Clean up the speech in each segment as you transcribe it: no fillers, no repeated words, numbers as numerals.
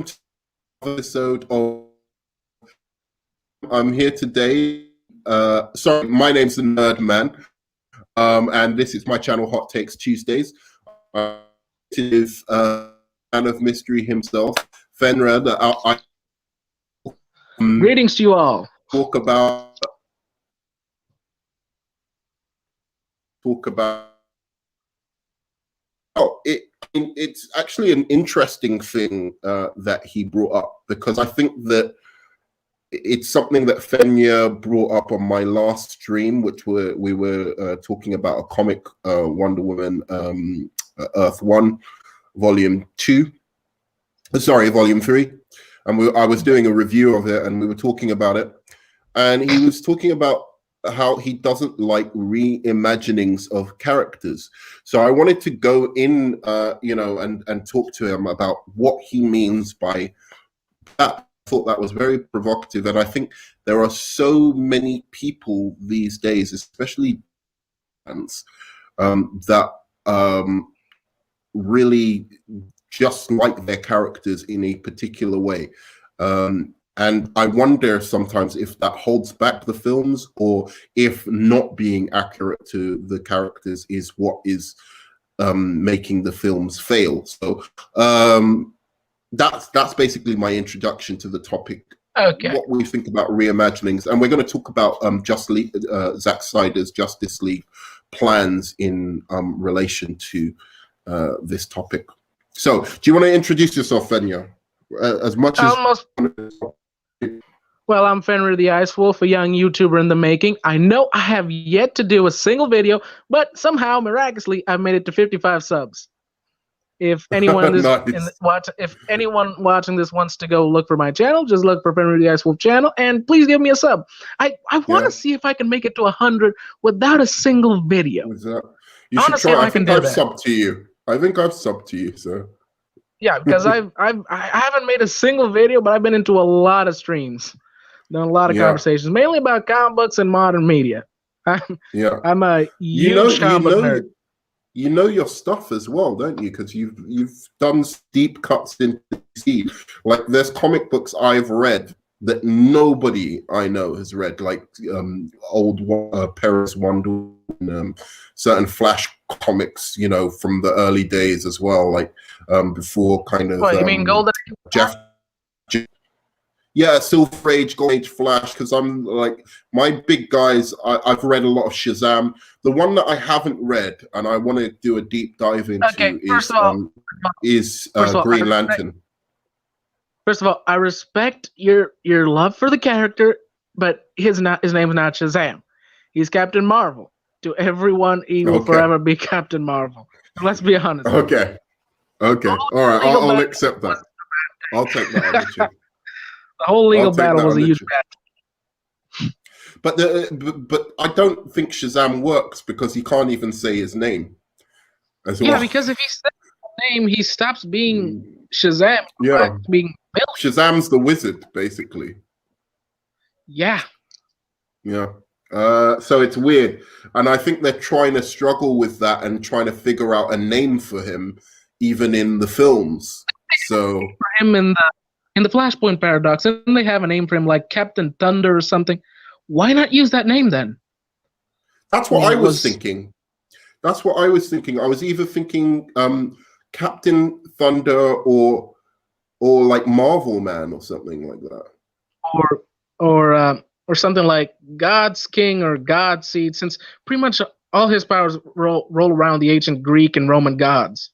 to episode of I'm here today. Sorry, my name's the Nerd Man, and this is my channel, Hot Takes Tuesdays. It is man of mystery himself, Fenrir. That I Greetings to you all. Talk about. Oh, it's actually an interesting thing that he brought up, because I think that it's something that Fenrir brought up on my last stream, which we were talking about a comic, Wonder Woman, Earth 1, Volume 2. Sorry, Volume 3. And I was doing a review of it, and we were talking about it. And he was talking about how he doesn't like reimaginings of characters. So I wanted to go in, and talk to him about what he means by that. I thought that was very provocative, and I think there are so many people these days, especially fans, that really just like their characters in a particular way. And I wonder sometimes if that holds back the films, or if not being accurate to the characters is what is making the films fail. So that's basically my introduction to the topic. Okay. What we think about reimaginings, and we're going to talk about Zack Snyder's Justice League plans in relation to this topic. So, do you want to introduce yourself, Fenrir? As much as well, I'm Fenrir the Ice Wolf, a young YouTuber in the making. I know I have yet to do a single video, but somehow, miraculously, I've made it to 55 subs. If anyone if anyone watching this wants to go look for my channel, just look for Fenrir the Ice Wolf channel, and please give me a sub. I want to see if I can make it to 100 without a single video. You should try. I think I've subbed to you. I think I've subbed to you, so. Yeah, because I haven't made a single video, but I've been into a lot of streams, done a lot of conversations, mainly about comic books and modern media. I'm a huge comic book nerd. You know your stuff as well, don't you? Because you've done deep cuts into DC. Like, there's comic books I've read that nobody I know has read, like old Paris Wonder, certain Flash comics, from the early days as well, like before kind of. What, you mean Golden Jeff? Yeah, Silver Age, Golden Age, Flash. Because I'm like, my big guys. I've read a lot of Shazam. The one that I haven't read and I want to do a deep dive into is Green Lantern. First of all, I respect your love for the character, but his name is not Shazam. He's Captain Marvel. To everyone, he will forever be Captain Marvel. Let's be honest. Okay. All right. I'll accept that. I'll take that on the The whole legal battle was a huge battle. But I don't think Shazam works because he can't even say his name. Yeah, because if he says his name, he stops being Shazam. Yeah, being Billy. Shazam's the wizard, basically. Yeah. Yeah. So it's weird, and I think they're trying to struggle with that and trying to figure out a name for him, even in the films. So for him in the Flashpoint paradox, and they have a name for him like Captain Thunder or something. Why not use that name then? That's what I was thinking. That's what I was thinking. I was either thinking Captain Thunder or like Marvel Man or something like that. Or something like God's King or God's Seed, since pretty much all his powers roll around the ancient Greek and Roman gods.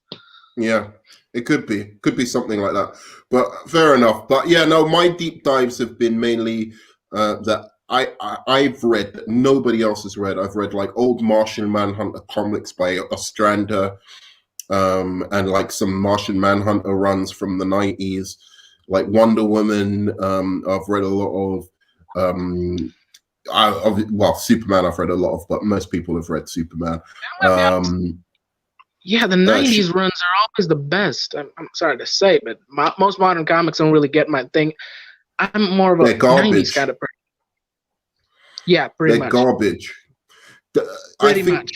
Yeah, it could be something like that. But fair enough. But yeah, no, my deep dives have been mainly that I've read that nobody else has read. I've read like old Martian Manhunter comics by Ostrander, and like some Martian Manhunter runs from the 90s, like Wonder Woman. I've read a lot of Superman I've read a lot of, but most people have read Superman. Yeah, the 90s runs are always the best. I'm sorry to say, but most modern comics don't really get my thing. I'm more of a 90s kind of person. Yeah, pretty much. They're garbage. I think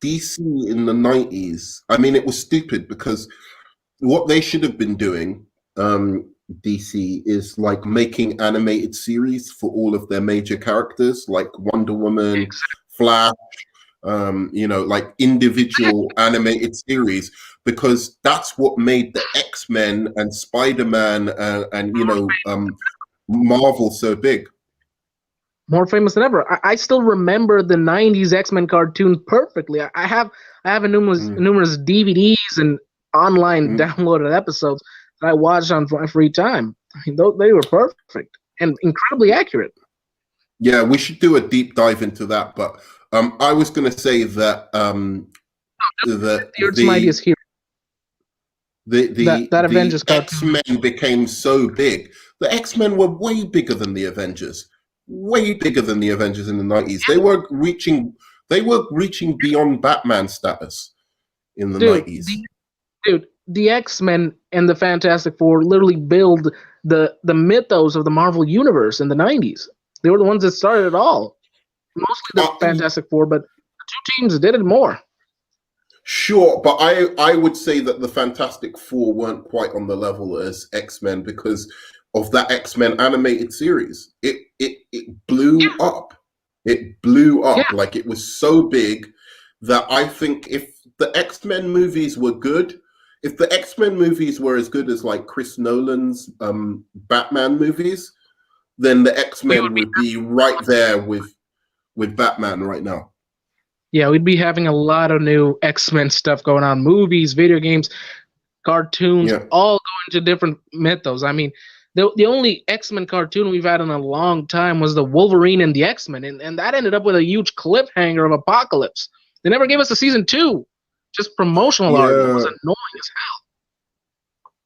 DC in the 90s, I mean, it was stupid because what they should have been doing DC is like making animated series for all of their major characters, like Wonder Woman, Flash, like individual animated series, because that's what made the X-Men and Spider-Man and Marvel so big. More famous than ever. I still remember the '90s X-Men cartoon perfectly. I have numerous DVDs and online downloaded episodes that I watched on my free time. I mean, they were perfect and incredibly accurate. Yeah, we should do a deep dive into that. But I was going to say that the mightiest hero. The Avengers X-Men became so big. The X-Men were way bigger than the Avengers. Way bigger than the Avengers in the 90s. They were reaching beyond Batman status in the 90s. The X-Men and the Fantastic Four literally build the mythos of the Marvel Universe in the 90s. They were the ones that started it all. Mostly the Fantastic Four, but the two teams did it more. Sure, but I would say that the Fantastic Four weren't quite on the level as X-Men because of that X-Men animated series. It blew up. It blew up. Yeah. Like, it was so big that I think if the X-Men movies were good, if the X-Men movies were as good as like Chris Nolan's Batman movies, then the X-Men would be right there with Batman right now. Yeah, we'd be having a lot of new X-Men stuff going on. Movies, video games, cartoons, all going to different mythos. I mean, the only X-Men cartoon we've had in a long time was the Wolverine and the X-Men, and that ended up with a huge cliffhanger of Apocalypse. They never gave us a season 2. Just promotional art. It was annoying as hell.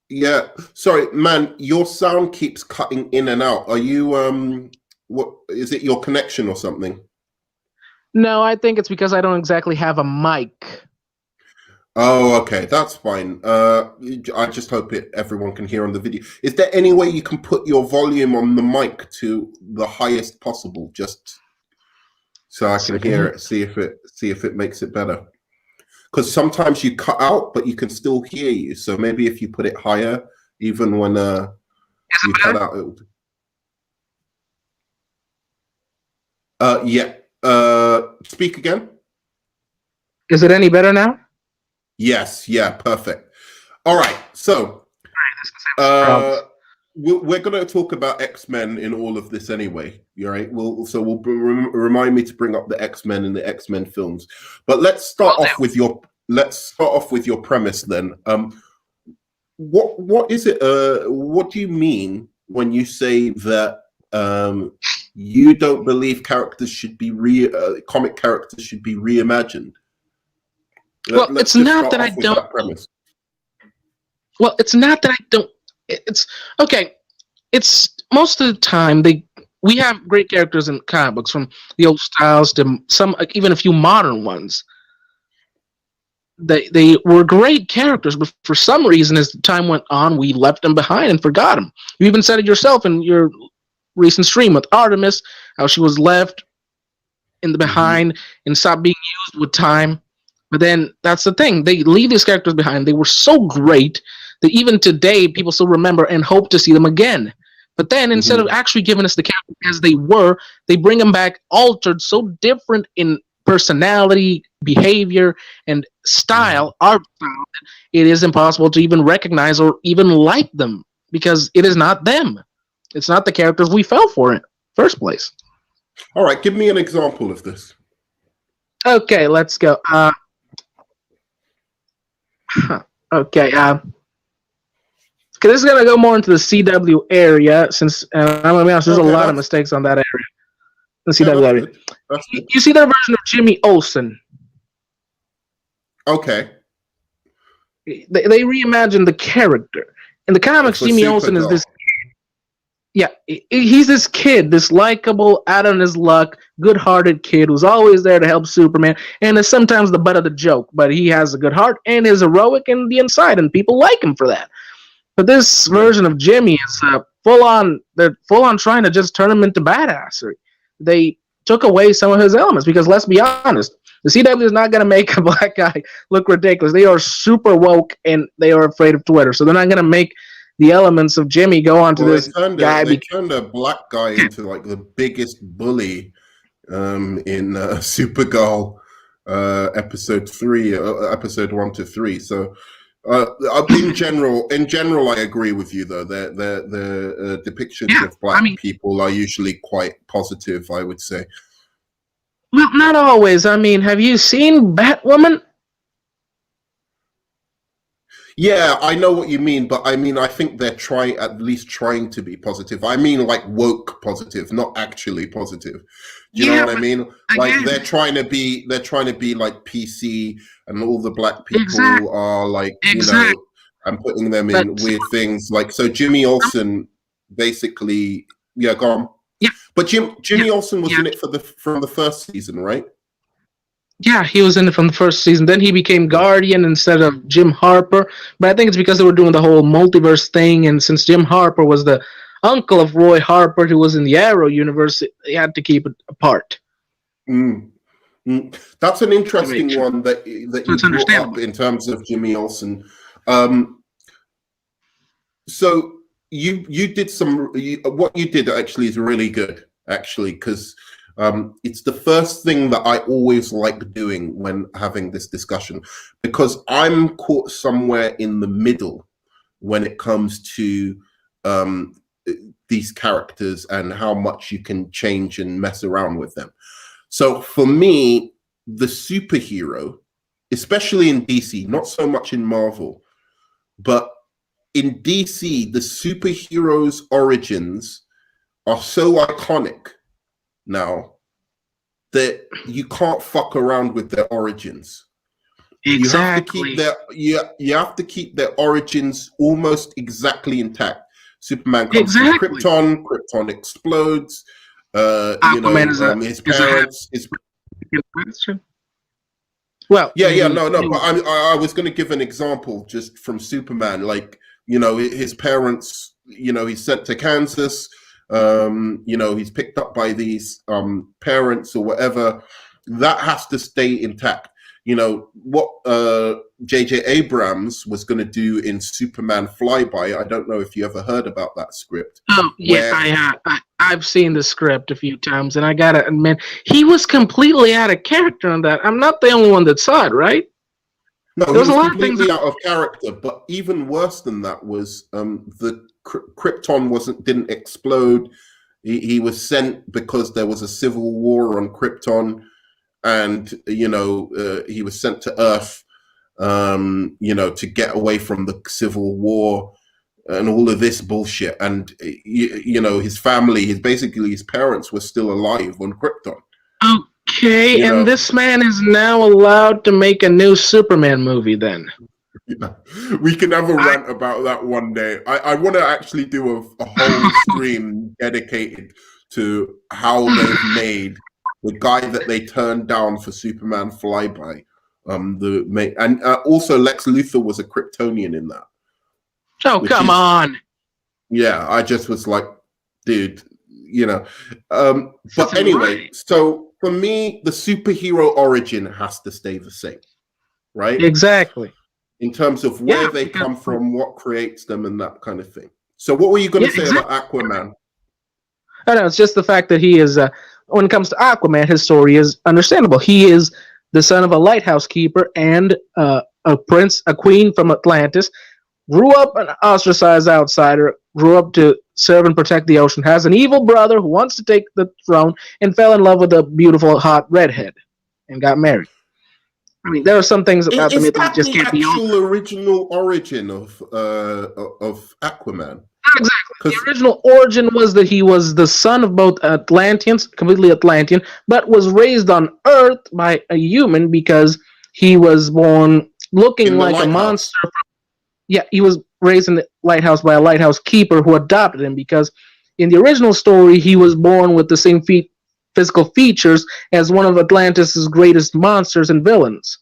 Yeah. Sorry, man, your sound keeps cutting in and out. Are you what is it, your connection or something? No, I think it's because I don't exactly have a mic. Oh, okay, that's fine. I just hope everyone can hear on the video. Is there any way you can put your volume on the mic to the highest possible, just so I can hear it? See if it makes it better. Because sometimes you cut out, but you can still hear you. So maybe if you put it higher, even when you cut out, speak again. Is it any better now? Yes. Yeah. Perfect. All right. So we're going to talk about X-Men in all of this anyway. All right. We'll remind me to bring up the X-Men and the X-Men films. But let's start off with your premise then. What is it? What do you mean when you say that you don't believe characters should be comic characters should be reimagined? It's not that I don't. Well, it's not that I don't. It's okay. It's most of the time we have great characters in comic books, from the old styles to some, even a few modern ones. They were great characters, but for some reason, as time went on, we left them behind and forgot them. You even said it yourself in your recent stream with Artemis, how she was left in the behind and stopped being used with time. But then that's the thing. They leave these characters behind. They were so great that even today, people still remember and hope to see them again. But then instead of actually giving us the characters as they were, they bring them back altered, so different in personality, behavior, and style, art style, it is impossible to even recognize or even like them, because it is not them. It's not the characters we fell for in the first place. All right, give me an example of this. Okay, let's go. Okay, this is gonna go more into the CW area, since I'm gonna be honest, there's a lot of mistakes on that area. The CW area. You see their version of Jimmy Olsen. Okay. They reimagined the character. In the comics, Jimmy Olsen is this. Yeah, he's this kid, this likable, out on his luck, good-hearted kid who's always there to help Superman, and is sometimes the butt of the joke. But he has a good heart and is heroic in the inside, and people like him for that. But this version of Jimmy is full on. They're full on trying to just turn him into badassery. They took away some of his elements because, let's be honest, the CW is not going to make a black guy look ridiculous. They are super woke and they are afraid of Twitter, so they're not going to make the elements of Jimmy go on to this guy. They turned a black guy into like the biggest bully in Supergirl episode 3, episode 1 to 3. So in general, I agree with you though. The depictions of black people are usually quite positive, I would say. Well, not always. I mean, have you seen Batwoman? Yeah, I know what you mean, but I mean, I think they're at least trying to be positive. I mean, like woke positive, not actually positive. Do you know what I mean? Like they're trying to be like PC, and all the black people are like, you know, and putting them in weird things. Like, so Jimmy Olsen basically, go on. Yeah, but Jimmy Olsen was in it from the first season, right? Yeah, he was in it from the first season. Then he became Guardian instead of Jim Harper. But I think it's because they were doing the whole multiverse thing, and since Jim Harper was the uncle of Roy Harper, who was in the Arrow universe, they had to keep it apart. That's an interesting one that you brought up in terms of Jimmy Olsen. So you did what you did actually is really good, actually, because it's the first thing that I always like doing when having this discussion, because I'm caught somewhere in the middle when it comes to these characters and how much you can change and mess around with them. So for me, the superhero, especially in DC, not so much in Marvel, but in DC, the superheroes' origins are so iconic now that you can't fuck around with their origins. Exactly. You have to keep their origins almost exactly intact. Superman comes from Krypton. Krypton explodes. His parents. Well, But I was going to give an example just from Superman. Like, his parents. He's sent to Kansas. He's picked up by these parents or whatever. That has to stay intact. What J.J. Abrams was going to do in Superman Flyby. I don't know if you ever heard about that script. Oh, yeah, I have. I've seen the script a few times, and I gotta admit, he was completely out of character on that. I'm not the only one that saw it, right? No, he was completely out of character. But even worse than that was the Krypton didn't explode. He was sent because there was a civil war on Krypton. And he was sent to Earth, to get away from the Civil War and all of this bullshit. And his family, his parents were still alive on Krypton. Okay, and this man is now allowed to make a new Superman movie. Then we can have a rant about that one day. I want to actually do a whole stream dedicated to how they've made the guy that they turned down for Superman Flyby, also Lex Luthor was a Kryptonian in that. Oh, come on! Yeah, I just was like, dude, But anyway, so for me, the superhero origin has to stay the same, right? Exactly. In terms of where they come from, what creates them, and that kind of thing. So, what were you going to say about Aquaman? I know, it's just the fact that he is. When it comes to Aquaman, his story is understandable. He is the son of a lighthouse keeper and a queen from Atlantis. Grew up an ostracized outsider. Grew up to serve and protect the ocean. Has an evil brother who wants to take the throne, and fell in love with a beautiful, hot redhead, and got married. I mean, there are some things about the myth that just can't be. Is that the actual original origin of Aquaman? Exactly. The original origin was that he was the son of both Atlanteans, completely Atlantean, but was raised on Earth by a human because he was born looking like a monster. He was raised in the lighthouse by a lighthouse keeper who adopted him, because in the original story, he was born with the same physical features as one of Atlantis' greatest monsters and villains.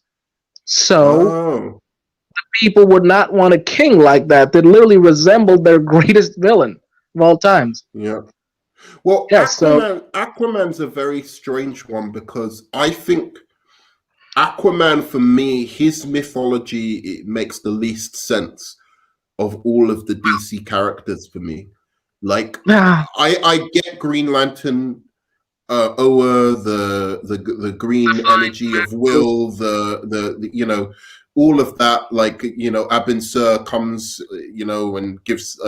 So people would not want a king like that literally resembled their greatest villain of all times. Yeah. Well, Aquaman's a very strange one, because I think Aquaman, for me, his mythology, it makes the least sense. of all of the DC characters for me. Like, Nah. I get Green Lantern, Oa, the green energy of Will, the you know, all of that. Like, you know, Abin Sur comes, you know, and gives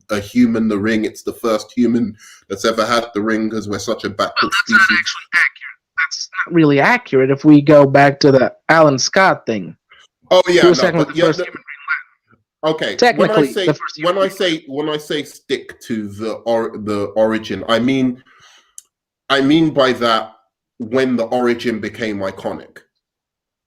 a human the ring. It's the first human that's ever had the ring because we're such a backward species. Not actually accurate. That's not really accurate if we go back to the Alan Scott thing. Oh yeah, okay. Technically, when I say stick to the origin, I mean by that when the origin became iconic.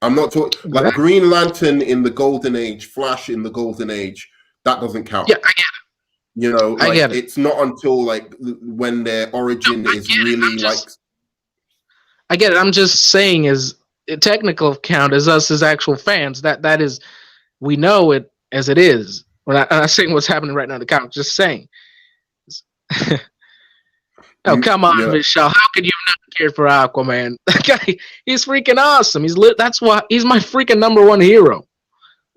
I'm not talking like Green Lantern in the Golden Age, Flash in the Golden Age. That doesn't count. Yeah, I get it. You know, like it's not until like when their origin is really like. I get it. I'm just saying, is technical count as us as actual fans. That is, we know it as it is. I'm not saying what's happening right now in the comics. Just saying. Oh, come on, Vishal. How could you not care for Aquaman? That guy, he's freaking awesome. That's why he's my freaking #1 hero.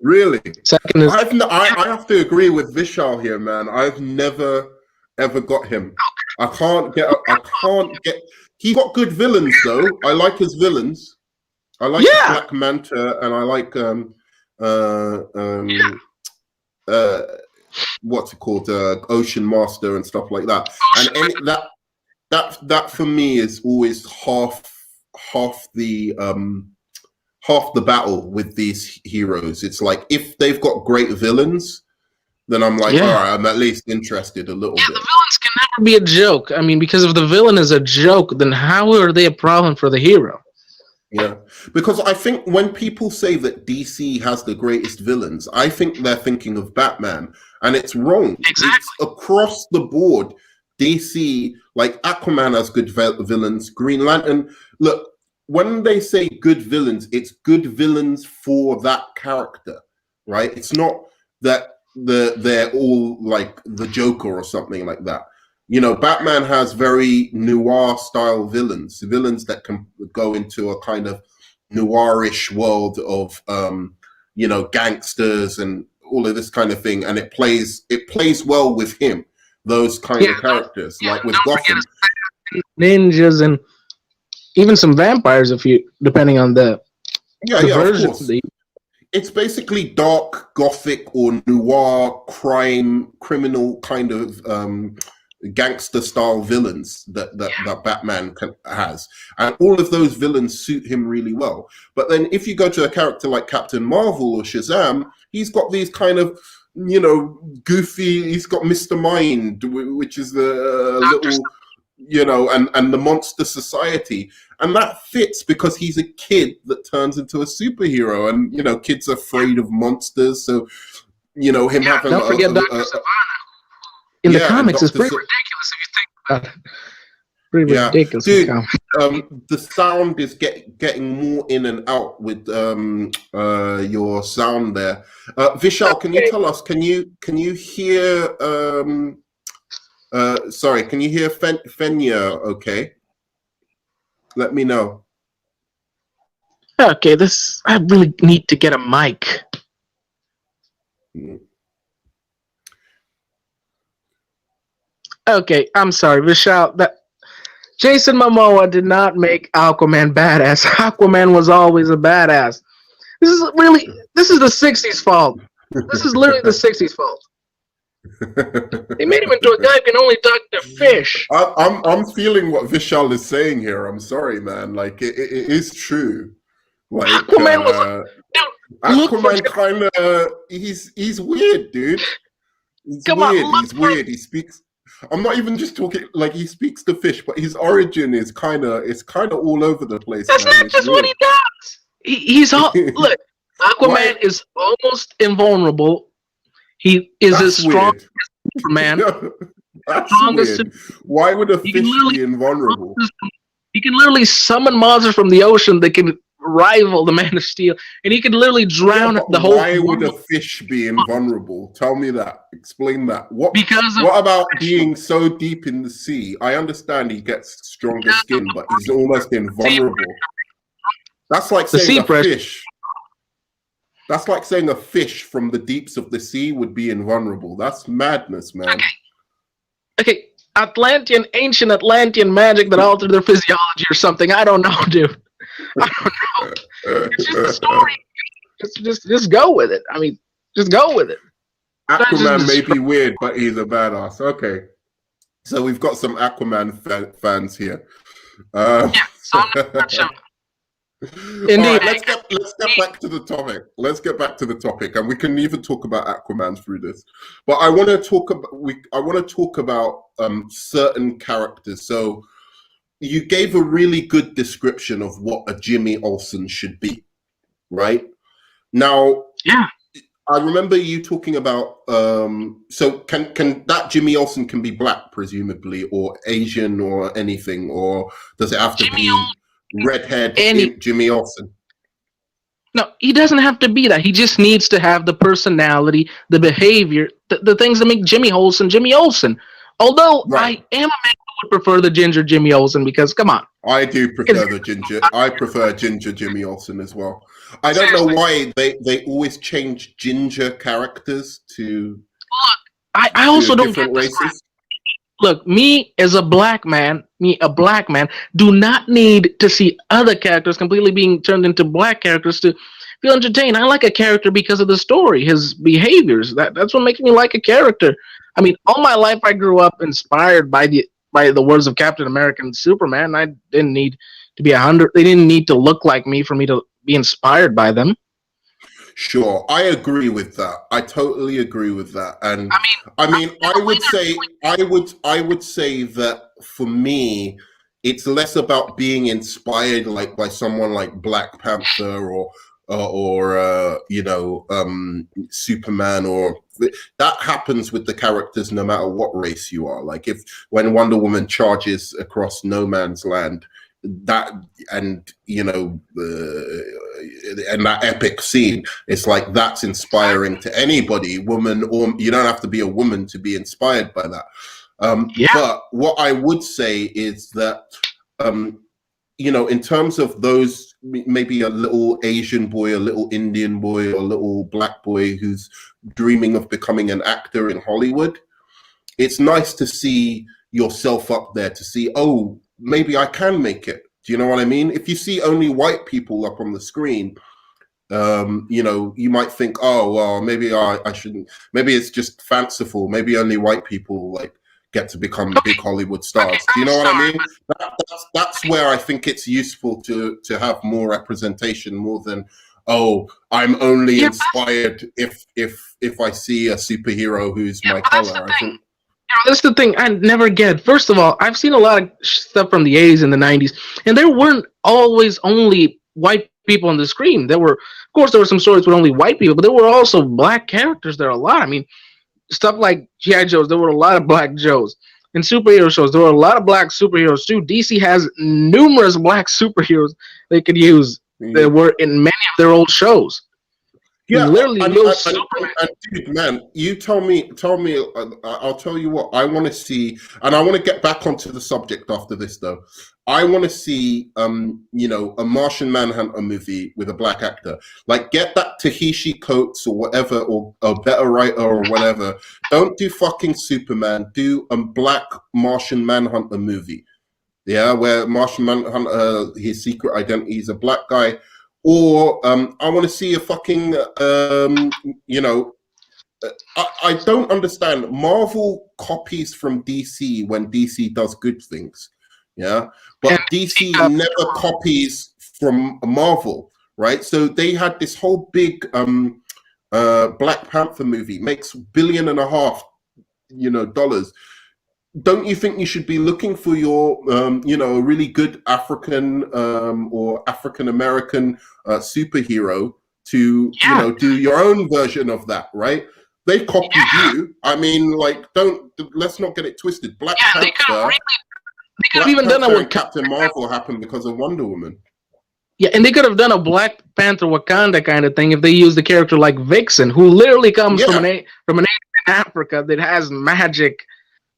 Really? Second is, I have to agree with Vishal here, man. I've never ever got him. I can't get. He got good villains though. I like his villains. I like Black Manta, and I like what's it called? Ocean Master and stuff like that. And that for me is always half the battle with these heroes. It's like if they've got great villains, then I'm like, all right, I'm at least interested a little bit. The villains can never be a joke. I mean, because if the villain is a joke, then how are they a problem for the hero? Yeah, because I think when people say that DC has the greatest villains, I think they're thinking of Batman, and it's wrong. Exactly. It's across the board. DC, like Aquaman has good villains. Green Lantern, look, when they say good villains, it's good villains for that character, right? It's not that they're all like the Joker or something like that. You know, Batman has very noir style villains that can go into a kind of noirish world of, you know, gangsters and all of this kind of thing. And it plays well with him, those kind of characters, like with Gotham. Ninjas and even some vampires, depending on the version. Of course. It's basically dark, gothic, or noir, criminal kind of gangster style villains that Batman has, and all of those villains suit him really well. But then if you go to a character like Captain Marvel or Shazam, he's got these kind of, you know, goofy. He's got Mr. Mind, which is the little, you know, and the Monster Society, and that fits because he's a kid that turns into a superhero, and you know, kids are afraid of monsters, so you know him having. Don't forget Dr. Savannah. In the comics, it's pretty ridiculous if you think about it. Pretty ridiculous. Dude, the sound is getting more in and out with your sound there. Vishal, can you tell us? Can you hear? Sorry, can you hear Fenya? Okay, let me know. Okay, I really need to get a mic. Okay, I'm sorry, Vishal. Jason Momoa did not make Aquaman badass. Aquaman was always a badass. This is the 60s fault. This is literally the 60s fault. They made him into a guy who can only talk to fish. I'm feeling what Vishal is saying here. I'm sorry, man. Like it is true. Like Aquaman Aquaman kind of he's weird, dude. He's weird. He speaks. I'm not even just talking like he speaks to fish, but his origin is kind of all over the place. That's not just what he does. He's all look. Aquaman is almost invulnerable. He is as strong as Superman. That's weird. Why would a fish be invulnerable? He can literally summon monsters from the ocean that can rival the Man of Steel, and he could literally drown the whole. Why would a fish be invulnerable? Tell me that. Explain that. What about being so deep in the sea? I understand he gets stronger skin, but he's almost invulnerable. That's like saying a fish. That's like saying a fish from the deeps of the sea would be invulnerable. That's madness, man. Okay. Ancient Atlantean magic that altered their physiology or something. I don't know, dude. I don't know. It's just a story. Just go with it. I mean, just go with it. Aquaman may be weird, but he's a badass. Okay. So we've got some Aquaman fans here. Indeed. Right, let's get back to the topic. Let's get back to the topic, and we can even talk about Aquaman through this. But I want to talk about certain characters. So you gave a really good description of what a Jimmy Olsen should be, right? Now, yeah, I remember you talking about. So can that Jimmy Olsen can be black, presumably, or Asian, or anything, or does it have to be redhead Jimmy Olsen? No, he doesn't have to be that. He just needs to have the personality, the behavior, the things that make Jimmy Olsen Jimmy Olsen. Although I am a man who would prefer the ginger Jimmy Olsen, because come on. I do prefer the ginger. I prefer ginger Jimmy Olsen as well. I don't know why they always change ginger characters to. Look, I also don't get races. Look, me as a black man, do not need to see other characters completely being turned into black characters to feel entertained. I like a character because of the story, his behaviors. That's what makes me like a character. I mean, all my life I grew up inspired by the words of Captain America and Superman. I didn't need to be 100. They didn't need to look like me for me to be inspired by them. Sure, I agree with that. I totally agree with that. And I would say that for me, it's less about being inspired like by someone like Black Panther or Superman, or that happens with the characters no matter what race you are. Like when Wonder Woman charges across no man's land, that and that epic scene, it's like that's inspiring to anybody, woman, or you don't have to be a woman to be inspired by that. But what I would say is that in terms of those, maybe a little Asian boy, a little Indian boy, or a little black boy who's dreaming of becoming an actor in Hollywood, it's nice to see yourself up there, to see, oh, maybe I can make it. Do you know what I mean? If you see only white people up on the screen, you might think, oh, well, maybe I shouldn't. Maybe it's just fanciful. Maybe only white people get to become big Hollywood stars. Do you know what I mean? That's where I think it's useful to have more representation, more than, oh, I'm only inspired if I see a superhero who's my color. I think. That's the thing I never get. First of all, I've seen a lot of stuff from the 80s and the 90s, and there weren't always only white people on the screen. There were some stories with only white people, but there were also black characters there a lot. I mean, stuff like G.I. Joes, there were a lot of black Joes. In superhero shows, there were a lot of black superheroes too. DC has numerous black superheroes they could use that were in many of their old shows. Yeah, literally, dude, man, you tell me. I'll tell you what I want to see, and I want to get back onto the subject after this, though. I want to see, a Martian Manhunter movie with a black actor. Like, get that Ta-Nehisi Coates or whatever, or a better writer or whatever. Don't do fucking Superman. Do a black Martian Manhunter movie. Yeah, where Martian Manhunter, his secret identity is a black guy. Or I want to see a fucking, I don't understand. Marvel copies from DC when DC does good things, yeah? But DC never copies from Marvel, right? So they had this whole big Black Panther movie, makes $1.5 billion, dollars. Don't you think you should be looking for your, a really good African or African American superhero to, do your own version of that, right? They copied you. I mean, let's not get it twisted. Black Panther. They could have even done it with Captain Marvel happened because of Wonder Woman. Yeah, and they could have done a Black Panther Wakanda kind of thing if they used a character like Vixen, who literally comes from an area in Africa that has magic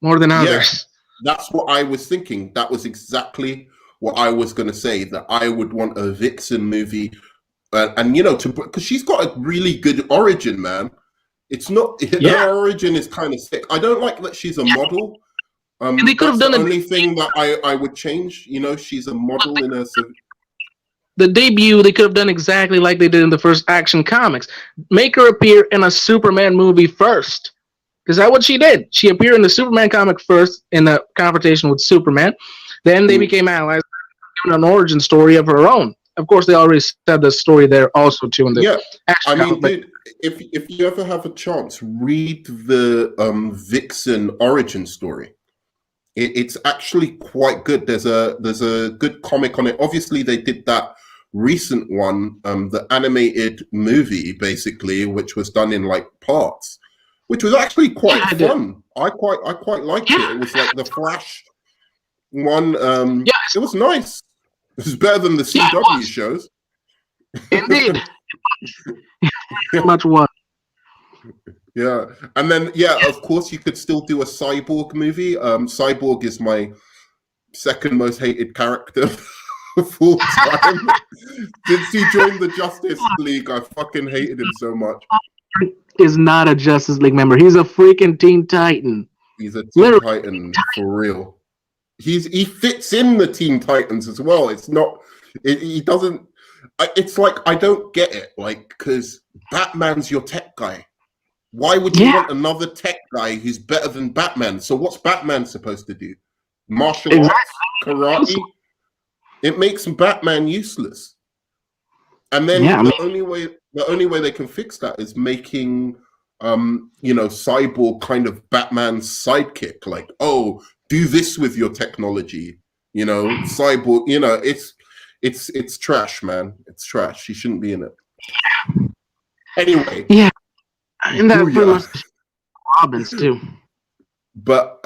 more than others. Yeah, that's what I was thinking. That was exactly what I was going to say, that I would want a Vixen movie and you know, because she's got a really good origin, man. It's not her origin is kind of sick. I don't like that she's a model. They could have done the only thing that I would change. You know, she's a model in her. The debut, they could have done exactly like they did in the first Action Comics. Make her appear in a Superman movie first. Because that's what she did. She appeared in the Superman comic first in the confrontation with Superman. Then they became allies, given an origin story of her own. Of course, they already said the story there also too in the Action comic. Dude, if you ever have a chance, read the Vixen origin story. It's actually quite good. There's a good comic on it. Obviously, they did that recent one, the animated movie, basically, which was done in like parts, which was actually quite fun. I quite liked it. It was like the Flash one. It was nice. It was better than the CW shows. Indeed. Much was. Yeah, and then of course you could still do a Cyborg movie. Cyborg is my second most hated character of all time. Since he joined the Justice League, I fucking hated him so much. Is not a Justice League member. He's a freaking Teen Titan. He's a Teen Titan for real. He fits in the Teen Titans as well. It's not. He doesn't. It's like I don't get it. Like because Batman's your tech guy. Why would you want another tech guy who's better than Batman? So what's Batman supposed to do? Martial arts, karate? It makes Batman useless. And then the only way they can fix that is making Cyborg kind of Batman's sidekick. Like, oh, do this with your technology. You know, Cyborg, you know, it's trash, man. It's trash. She shouldn't be in it. Anyway. Yeah. And that pretty much Robins too. But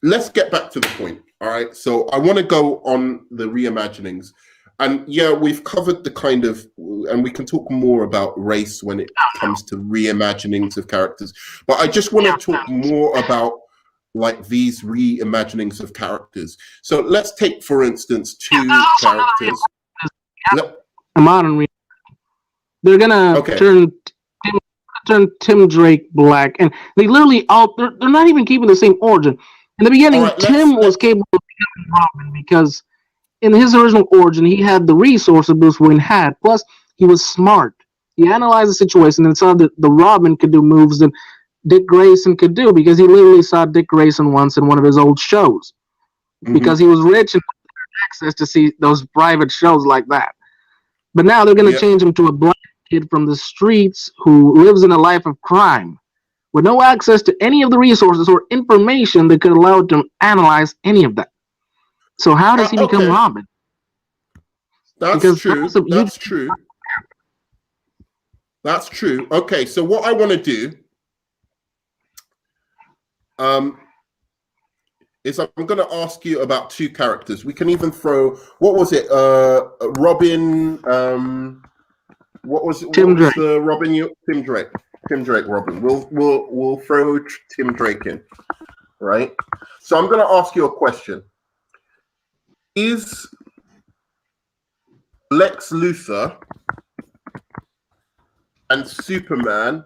let's get back to the point. All right. So I want to go on the reimaginings. And we've covered the kind of, and we can talk more about race when it comes to reimaginings of characters. But I just want to talk more about like these reimaginings of characters. So let's take, for instance, two characters. A modern they're gonna turn Tim Drake black, and they literally they're not even keeping the same origin. In the beginning, Tim was capable of becoming Robin because in his original origin, he had the resources Bruce Wayne had. Plus, he was smart. He analyzed the situation and saw that the Robin could do moves that Dick Grayson could do because he literally saw Dick Grayson once in one of his old shows because he was rich and had access to see those private shows like that. But now they're going to change him to a black kid from the streets who lives in a life of crime with no access to any of the resources or information that could allow him to analyze any of that. So how does he become Robin? That's true. That's true. That's true. Okay, so what I want to do is I'm going to ask you about two characters. We can even throw, what was it? Robin, what was the Robin? Tim Drake. Tim Drake Robin. We'll throw Tim Drake in, right? So I'm going to ask you a question. Is Lex Luthor and Superman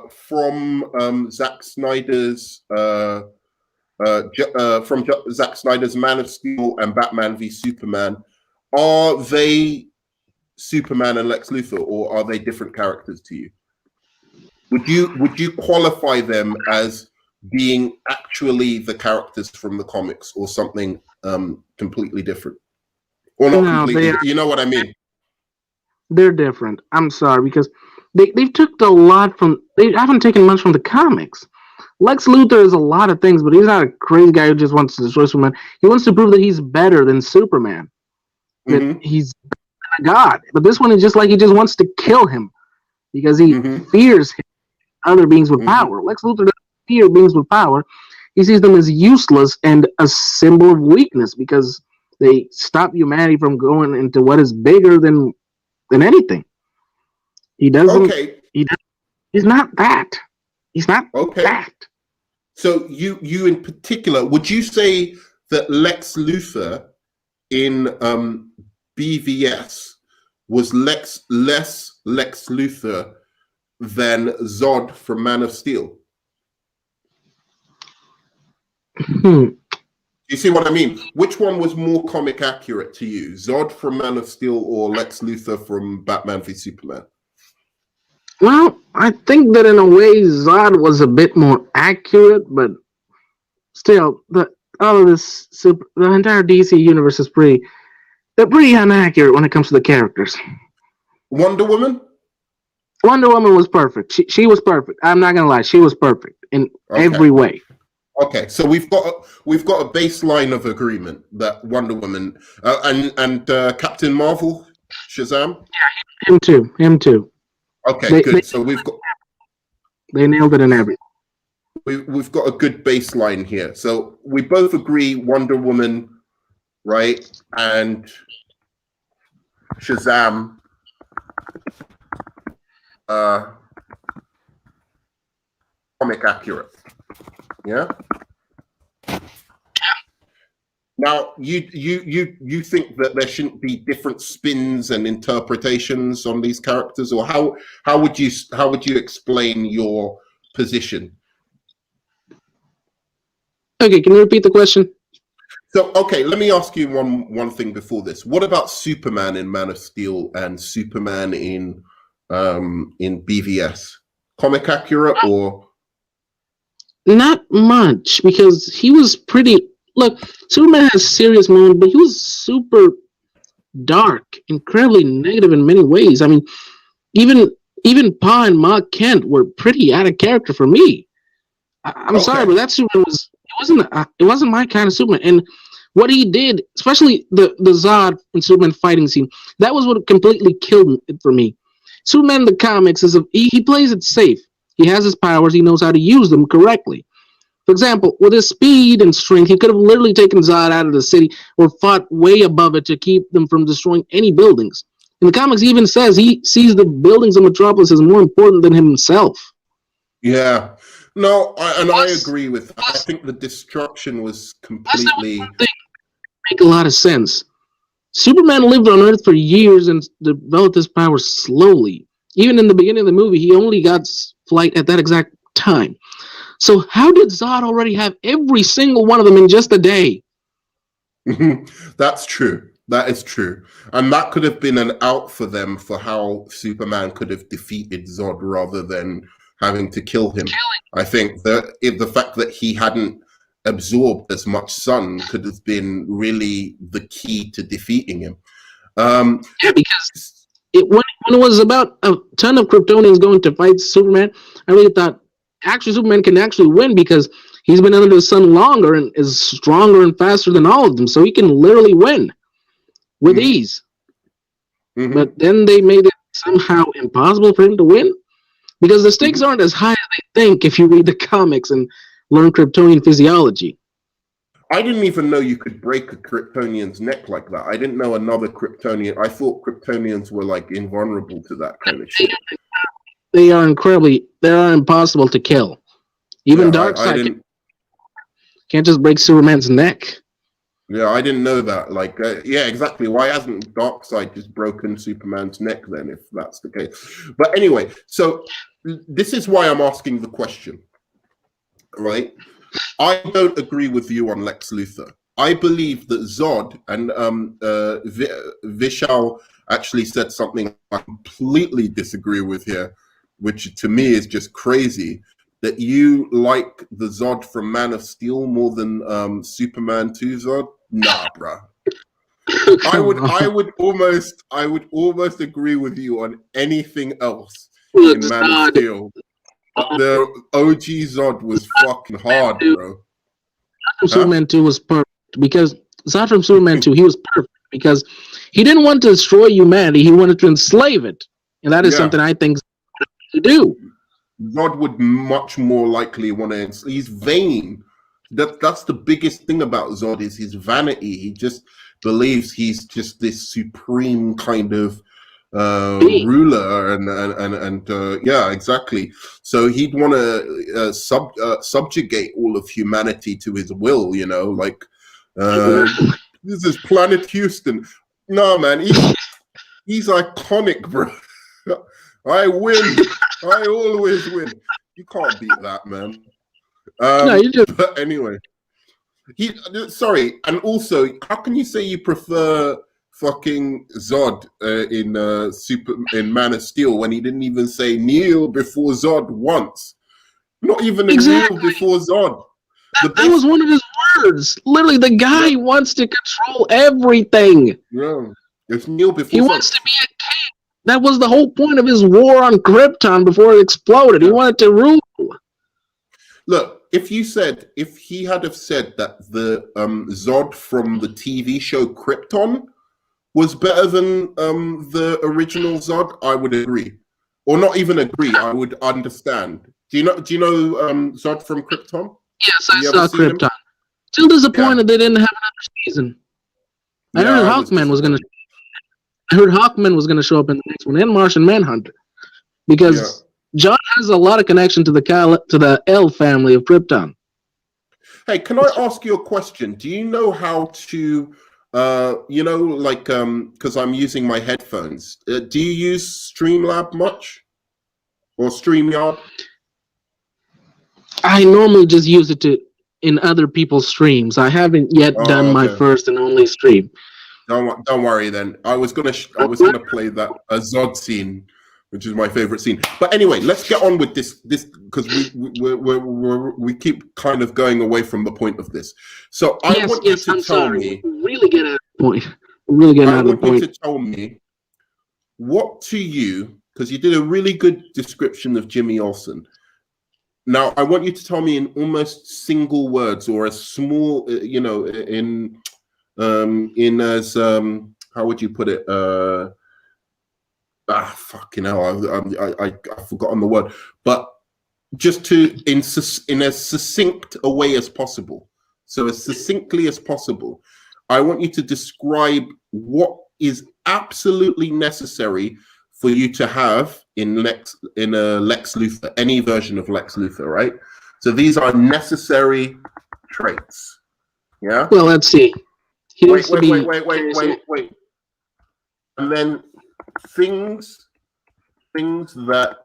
from Zack Snyder's Zack Snyder's Man of Steel and Batman v Superman, are they Superman and Lex Luthor, or are they different characters to you? Would you qualify them as being actually the characters from the comics, or something completely different, or not completely? You know what I mean? They're different. I'm sorry, because they've took a lot from. They haven't taken much from the comics. Lex Luthor is a lot of things, but he's not a crazy guy who just wants to destroy Superman. He wants to prove that he's better than Superman. That he's a god. But this one is just like he just wants to kill him because he fears him, other beings with power. Lex Luthor doesn't fear beings with power. He sees them as useless and a symbol of weakness because they stop humanity from going into what is bigger than anything. He doesn't. Okay. He's not that. He's not that. So you in particular, would you say that Lex Luthor in BVS was less Lex Luthor than Zod from Man of Steel? You see what I mean? Which one was more comic accurate to you, Zod from Man of Steel or Lex Luthor from Batman v Superman? Well, I think that in a way Zod was a bit more accurate, but still, the entire DC universe is pretty inaccurate when it comes to the characters. Wonder Woman was perfect. She was perfect. I'm not gonna lie, she was perfect in every way. Okay, so we've got a baseline of agreement that Wonder Woman and Captain Marvel, Shazam. Yeah, him too. Okay, good. So they nailed it in everything. We've got a good baseline here. So we both agree Wonder Woman, right, and Shazam. Comic accurate. Yeah. Now, you think that there shouldn't be different spins and interpretations on these characters, or how would you explain your position? Okay, can you repeat the question? So, okay, let me ask you one thing before this. What about Superman in Man of Steel and Superman in BVS? Comic accurate or? Not much, because he was pretty. Look, Superman has serious moments, but he was super dark, incredibly negative in many ways. I mean, even Pa and Ma Kent were pretty out of character for me. I'm sorry, but that Superman it wasn't my kind of Superman. And what he did, especially the Zod and Superman fighting scene, that was what completely killed it for me. Superman in the comics he plays it safe. He has his powers. He knows how to use them correctly. For example, with his speed and strength, he could have literally taken Zod out of the city or fought way above it to keep them from destroying any buildings. In the comics, he even says he sees the buildings of Metropolis as more important than himself. Yeah. No, I agree with that. I think the destruction was completely... Make a lot of sense. Superman lived on Earth for years and developed his powers slowly. Even in the beginning of the movie, he only got flight at that exact time. So how did Zod already have every single one of them in just a day? That's true. That is true. And that could have been an out for them for how Superman could have defeated Zod rather than having to kill him. I think that the fact that he hadn't absorbed as much sun could have been really the key to defeating him. Yeah, because when it was about a ton of Kryptonians going to fight Superman, I really thought actually Superman can actually win because he's been under the sun longer and is stronger and faster than all of them, so he can literally win with ease. But then they made it somehow impossible for him to win because the stakes aren't as high as they think if you read the comics and learn Kryptonian physiology. I didn't even know you could break a Kryptonian's neck like that. I didn't know another Kryptonian. I thought Kryptonians were like invulnerable to that kind of shit. They are impossible to kill. Even Darkseid can't just break Superman's neck. Yeah, I didn't know that. Like, yeah, exactly. Why hasn't Darkseid just broken Superman's neck then, if that's the case? But anyway, so this is why I'm asking the question, right? I don't agree with you on Lex Luthor. I believe that Zod and Vishal actually said something I completely disagree with here, which to me is just crazy, that you like the Zod from Man of Steel more than Superman 2 Zod? Nah, bruh. I would almost agree with you on anything else in Man of Steel. The OG Zod was fucking hard, bro. Superman 2 was perfect because Zod from Superman 2, he was perfect because he didn't want to destroy humanity, he wanted to enslave it. And that is something I think to do. Zod would much more likely want to. He's vain. That's the biggest thing about Zod is his vanity. He just believes he's just this supreme kind of ruler, and yeah, exactly. So he'd want to subjugate all of humanity to his will. You know, like this is Planet Houston. No, man. He's iconic, bro. I win. I always win. You can't beat that, man. No, you just. But anyway, sorry, and also, how can you say you prefer fucking Zod in Man of Steel when he didn't even say kneel before Zod once? Not even a kneel before Zod. That was one of his words. Literally, the guy wants to control everything. Yeah, it's kneel before. He wants to be a king. That was the whole point of his war on Krypton before it exploded. He wanted to rule. Look, if he had have said that the Zod from the TV show Krypton was better than the original Zod, I would agree, or not even agree. I would understand. Do you know Zod from Krypton? Yes, I saw Krypton. Still disappointed they didn't have another season. I heard Hawkman was going to show up in the next one, and Martian Manhunter, because John has a lot of connection to the L family of Krypton. Hey, can I ask you a question? Do you know how to, because I'm using my headphones, do you use Streamlab much? Or StreamYard? I normally just use it in other people's streams. I haven't yet done my first and only stream. Don't worry then. I was gonna play that Zod scene, which is my favorite scene. But anyway, let's get on with this because we keep kind of going away from the point of this. So I want you to tell me. Really get out of the point. Really get out of the point. I want you to tell me what to you, because you did a really good description of Jimmy Olsen. Now I want you to tell me in almost single words or a small, as how would you put it? Fucking hell! I've forgotten the word, but just in as succinct a way as possible. So as succinctly as possible, I want you to describe what is absolutely necessary for you to have in a Lex Luthor, any version of Lex Luthor, right? So these are necessary traits. Yeah. Well, let's see. Wait. And then things that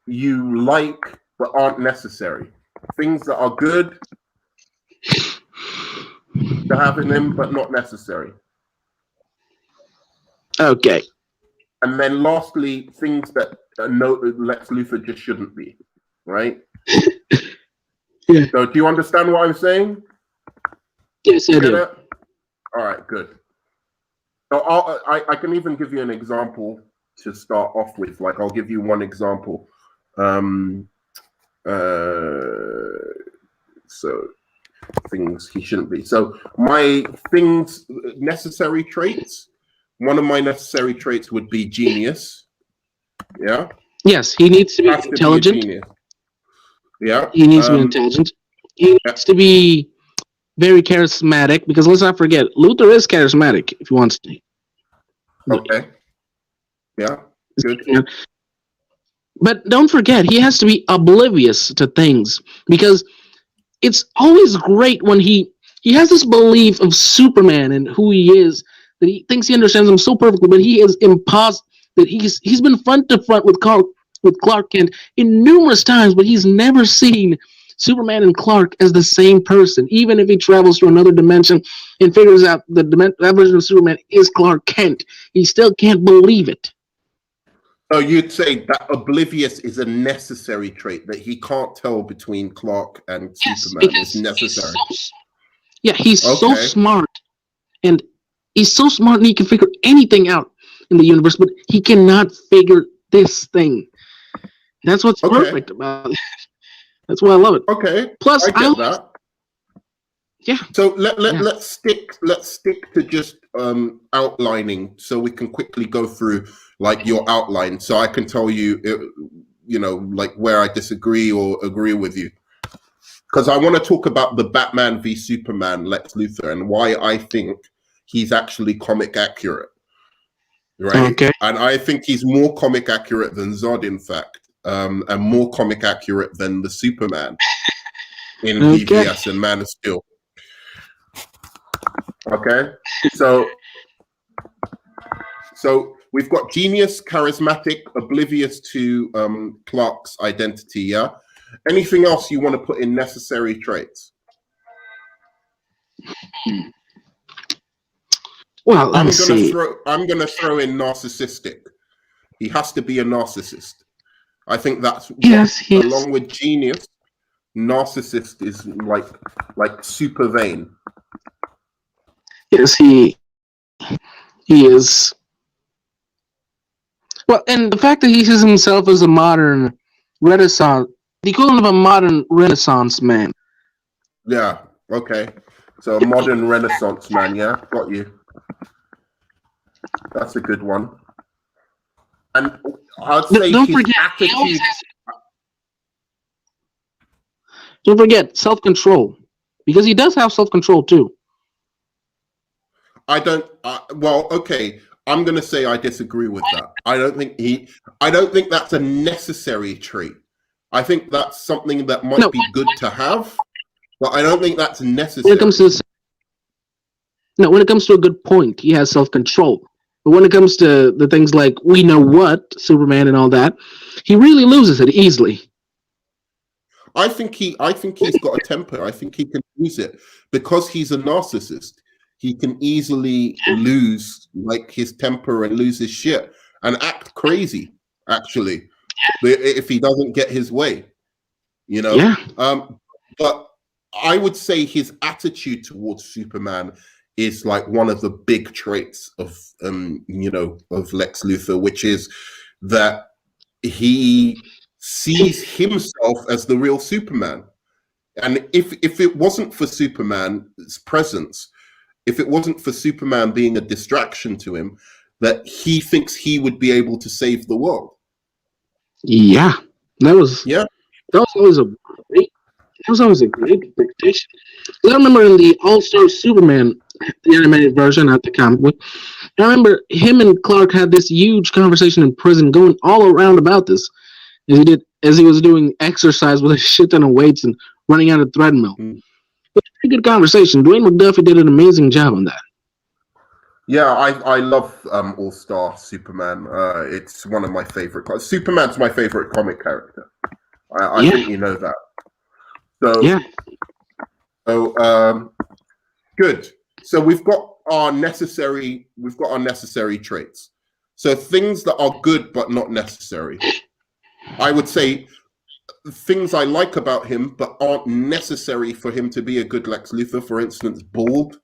you like but aren't necessary. Things that are good to have in them but not necessary. Okay. And then lastly, things that Lex Luthor just shouldn't be, right? Yeah. So do you understand what I'm saying? Yes, I do. All right, good. So I can even give you an example to start off with. Like I'll give you one example. So things he shouldn't be. So my things necessary traits. One of my necessary traits would be genius. Yeah. Yes, he needs to be intelligent. Yeah. He needs to be intelligent. He needs to be very charismatic, because let's not forget, Luthor is charismatic if he wants to. Okay. Yeah. Good. But don't forget, he has to be oblivious to things, because it's always great when he has this belief of Superman and who he is, that he thinks he understands him so perfectly, but he is that he's been front to front with Clark Kent in numerous times, but he's never seen Superman and Clark as the same person. Even if he travels to another dimension and figures out that version of Superman is Clark Kent, he still can't believe it. So you'd say that oblivious is a necessary trait, that he can't tell between Clark and Superman is necessary. He's so smart, and he's so smart, and he can figure anything out in the universe, but he cannot figure this thing. That's what's perfect about it. That's why I love it. Okay. Plus, I get that. Yeah. So let's stick to just outlining, so we can quickly go through like your outline, so I can tell you, like where I disagree or agree with you. Because I want to talk about the Batman v Superman Lex Luthor and why I think he's actually comic accurate. Right? Okay. And I think he's more comic accurate than Zod, in fact, and more comic accurate than the Superman in BVS and Man of Steel. Okay, so we've got genius, charismatic, oblivious to Clark's identity. Yeah. Anything else you want to put in necessary traits? Well, let me see. I'm gonna throw in narcissistic. He has to be a narcissist. I think that's along with genius. Narcissist is like super vain. Yes, he is. Well, and the fact that he sees himself as a modern Renaissance, the equivalent of a modern Renaissance man. Yeah. Okay. So a modern Renaissance man. Yeah, got you. That's a good one. And I'd say don't his forget, attitude. Don't forget self-control, because he does have self-control too. I don't. Well, okay. I'm going to say I disagree with that. I don't think that's a necessary trait. I think that's something that might be good to have, but I don't think that's necessary. When it comes to a good point, he has self-control. But when it comes to the things like we know what, Superman and all that, he really loses it easily. I think he's got a temper. I think he can lose it because he's a narcissist. He can easily lose like his temper and lose his shit and act crazy, actually, if he doesn't get his way, you know? Yeah. But I would say his attitude towards Superman is like one of the big traits of, of Lex Luthor, which is that he sees himself as the real Superman. And if it wasn't for Superman's presence, if it wasn't for Superman being a distraction to him, that he thinks he would be able to save the world. Yeah, that was always a great dictation. I remember in the All-Star Superman, the animated version, not the comic book, I remember him and Clark had this huge conversation in prison, going all around about this, as he was doing exercise with a shit ton of weights and running on a treadmill. It was a pretty good conversation. Dwayne McDuffie did an amazing job on that. Yeah, I love All-Star Superman. It's one of my favorite. Superman's my favorite comic character. I think you know that. So good. So we've got our necessary traits. So things that are good but not necessary. I would say things I like about him but aren't necessary for him to be a good Lex Luthor. For instance, bald.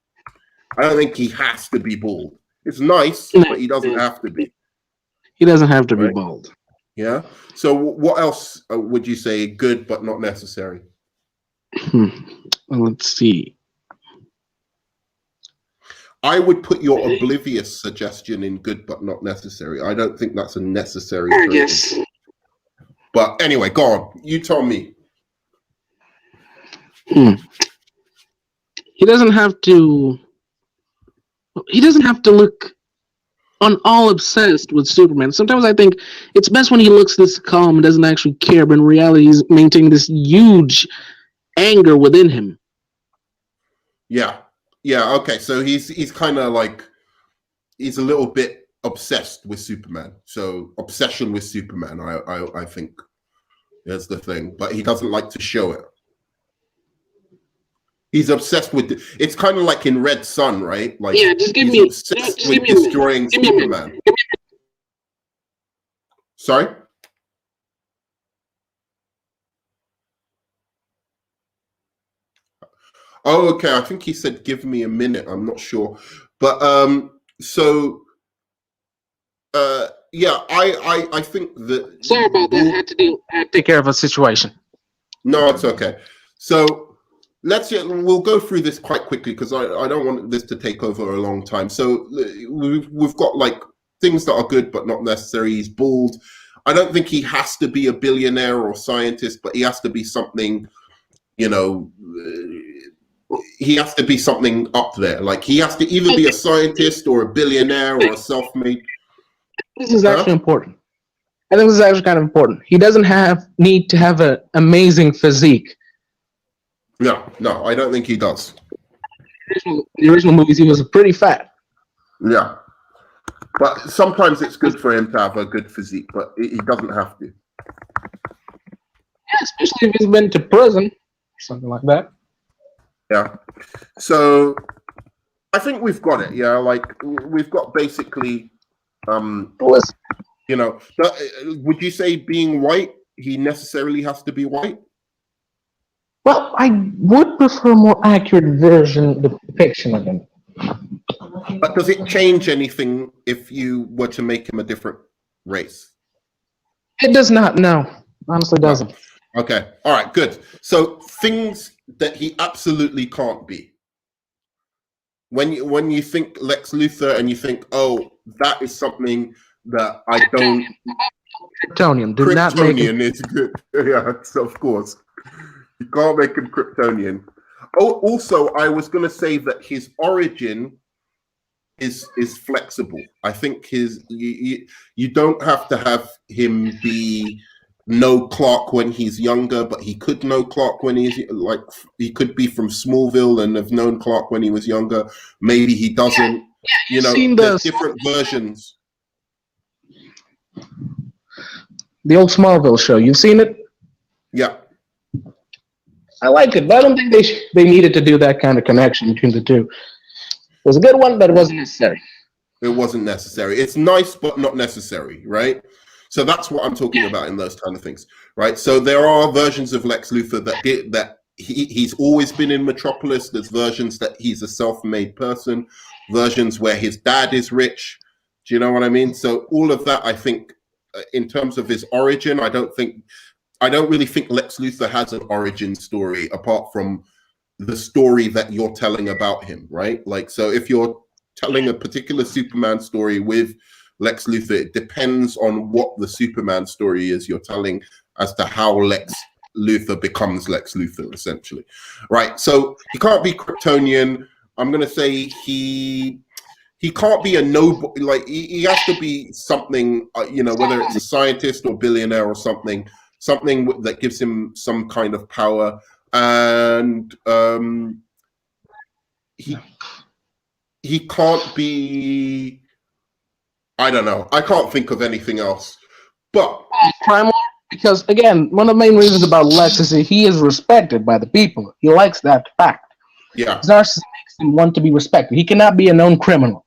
I don't think he has to be bald. It's nice, but he doesn't have to be. He doesn't have to be bald. Yeah. So what else would you say good but not necessary? Well, let's see. I would put your oblivious suggestion in good but not necessary. I don't think that's a necessary trait. Yes. But anyway, go on. You tell me. He doesn't have to look on all obsessed with Superman. Sometimes I think it's best when he looks this calm and doesn't actually care, but in reality he's maintaining this huge anger within him. Yeah. Okay. So he's kind of like he's a little bit obsessed with Superman. So obsession with Superman, I think, is the thing. But he doesn't like to show it. He's obsessed with it's kind of like in Red Sun, right? Like just give he's me obsessed with destroying Superman. Sorry? Oh, okay. I think he said give me a minute. I'm not sure. But yeah, I think that sorry about that. I had to take care of a situation. No, it's okay. So we'll go through this quite quickly because I don't want this to take over a long time. So we've got like things that are good but not necessary. He's bald. I don't think he has to be a billionaire or scientist, but he has to be something, he has to be something up there. Like he has to either be a scientist or a billionaire or a self-made. This is actually important. I think this is actually kind of important. He doesn't need to have an amazing physique. No, I don't think he does. In the original movies, he was pretty fat. Yeah. But sometimes it's good for him to have a good physique, but he doesn't have to. Yeah, especially if he's been to prison or something like that. Yeah. So I think we've got it. Yeah, like we've got basically, you know, would you say being white, he necessarily has to be white? Well, I would prefer a more accurate depiction of him. But does it change anything if you were to make him a different race? It does not, no. Honestly doesn't. No. Okay. All right, good. So things that he absolutely can't be. When you think Lex Luthor and you think, oh, that is something that I don't. Kryptonian. Do not make him. Is good. Yeah, of course. You can't make him Kryptonian. Oh, also, I was going to say that his origin is flexible. I think you don't have to have him be know Clark when he's younger, but he could know Clark when he could be from Smallville and have known Clark when he was younger. Maybe he doesn't. Yeah, there's different versions. The old Smallville show. You've seen it? Yeah. I like it, but I don't think they needed to do that kind of connection between the two. It was a good one, but it wasn't necessary. It wasn't necessary. It's nice, but not necessary, right? So that's what I'm talking about in those kind of things, right? So there are versions of Lex Luthor that he's always been in Metropolis. There's versions that he's a self-made person, versions where his dad is rich. Do you know what I mean? So all of that, I think, in terms of his origin, I don't really think Lex Luthor has an origin story apart from the story that you're telling about him, right? Like, so if you're telling a particular Superman story with Lex Luthor, it depends on what the Superman story is you're telling as to how Lex Luthor becomes Lex Luthor, essentially, right? So he can't be Kryptonian. I'm going to say he can't be a nobody. Like he has to be something, whether it's a scientist or billionaire or something that gives him some kind of power. And he can't be, I don't know. I can't think of anything else. But Primal, because again, one of the main reasons about Lex is that he is respected by the people. He likes that fact. Yeah. Narcissism makes him want to be respected. He cannot be a known criminal.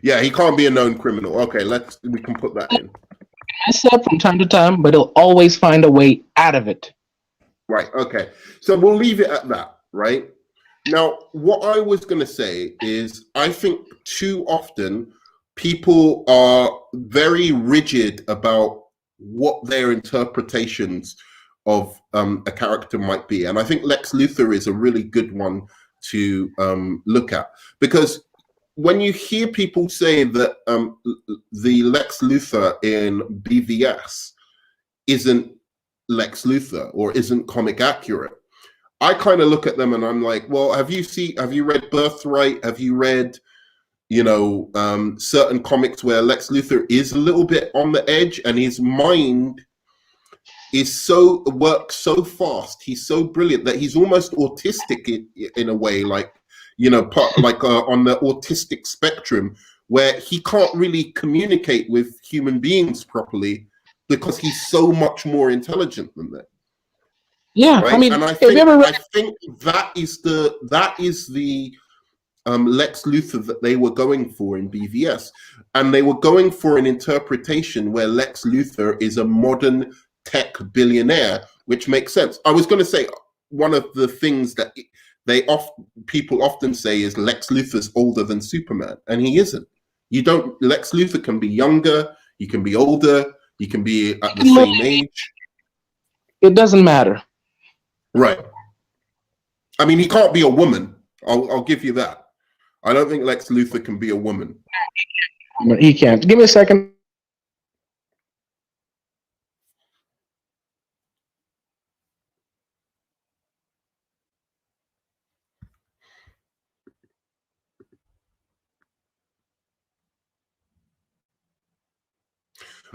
Yeah, he can't be a known criminal. Okay, we can put that in. Mess up from time to time, but he'll always find a way out of it. Right. Okay. So we'll leave it at that. Right. Now, what I was going to say is, I think too often people are very rigid about what their interpretations of a character might be, and I think Lex Luthor is a really good one to look at, because when you hear people say that the Lex Luthor in BVS isn't Lex Luthor or isn't comic accurate, I kind of look at them and I'm like, well, have you read Birthright? Have you read, certain comics where Lex Luthor is a little bit on the edge and his mind works so fast, he's so brilliant that he's almost autistic in a way, like, on the autistic spectrum, where he can't really communicate with human beings properly because he's so much more intelligent than them. Yeah, right? I mean, and I think that is the Lex Luthor that they were going for in BVS, and they were going for an interpretation where Lex Luthor is a modern tech billionaire, which makes sense. I was going to say one of the things that people often say is Lex Luthor's older than Superman, and he isn't. Lex Luthor can be younger, he can be older, he can be at the same age. It doesn't matter. Right. I mean, he can't be a woman. I'll give you that. I don't think Lex Luthor can be a woman. He can't. Give me a second.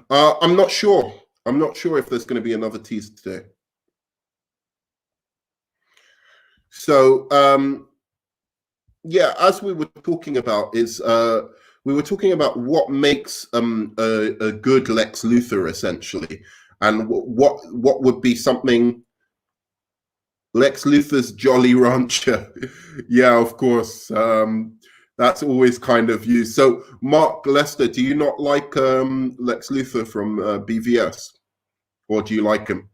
I'm not sure. I'm not sure if there's going to be another teaser today. So, yeah, as we were talking about, is we were talking about what makes a good Lex Luthor, essentially, and what would be something. Lex Luthor's Jolly Rancher. Yeah, of course. That's always kind of used. So, Mark Lester, do you not like Lex Luthor from BVS, or do you like him?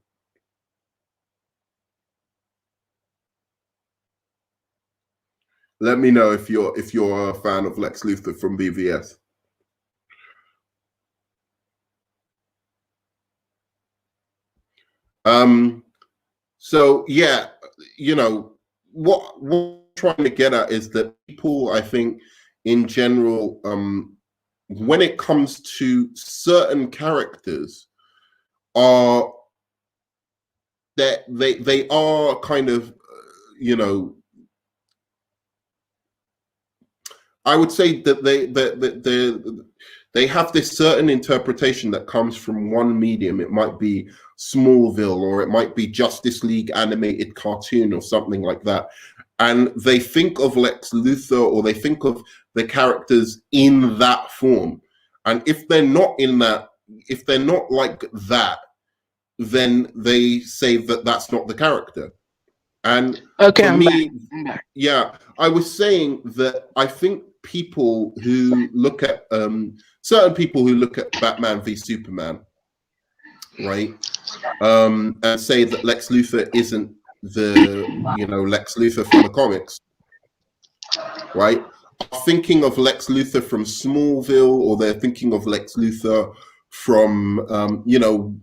Let me know if you're a fan of Lex Luthor from BVS. So yeah, you know what we're trying to get at is that people, I think, in general, when it comes to certain characters, are that they are kind of, you know, I would say that they have this certain interpretation that comes from one medium. It might be Smallville, or it might be Justice League animated cartoon or something like that. And they think of Lex Luthor, or they think of the characters in that form. And if they're not in that, if they're not like that, then they say that that's not the character. And okay, for I'm me, back. yeah, I was saying that I think people who look at certain people who look at Batman v Superman, right, and say that Lex Luthor isn't the, you know, Lex Luthor from the comics, right, are thinking of Lex Luthor from Smallville, or they're thinking of Lex Luthor from you know,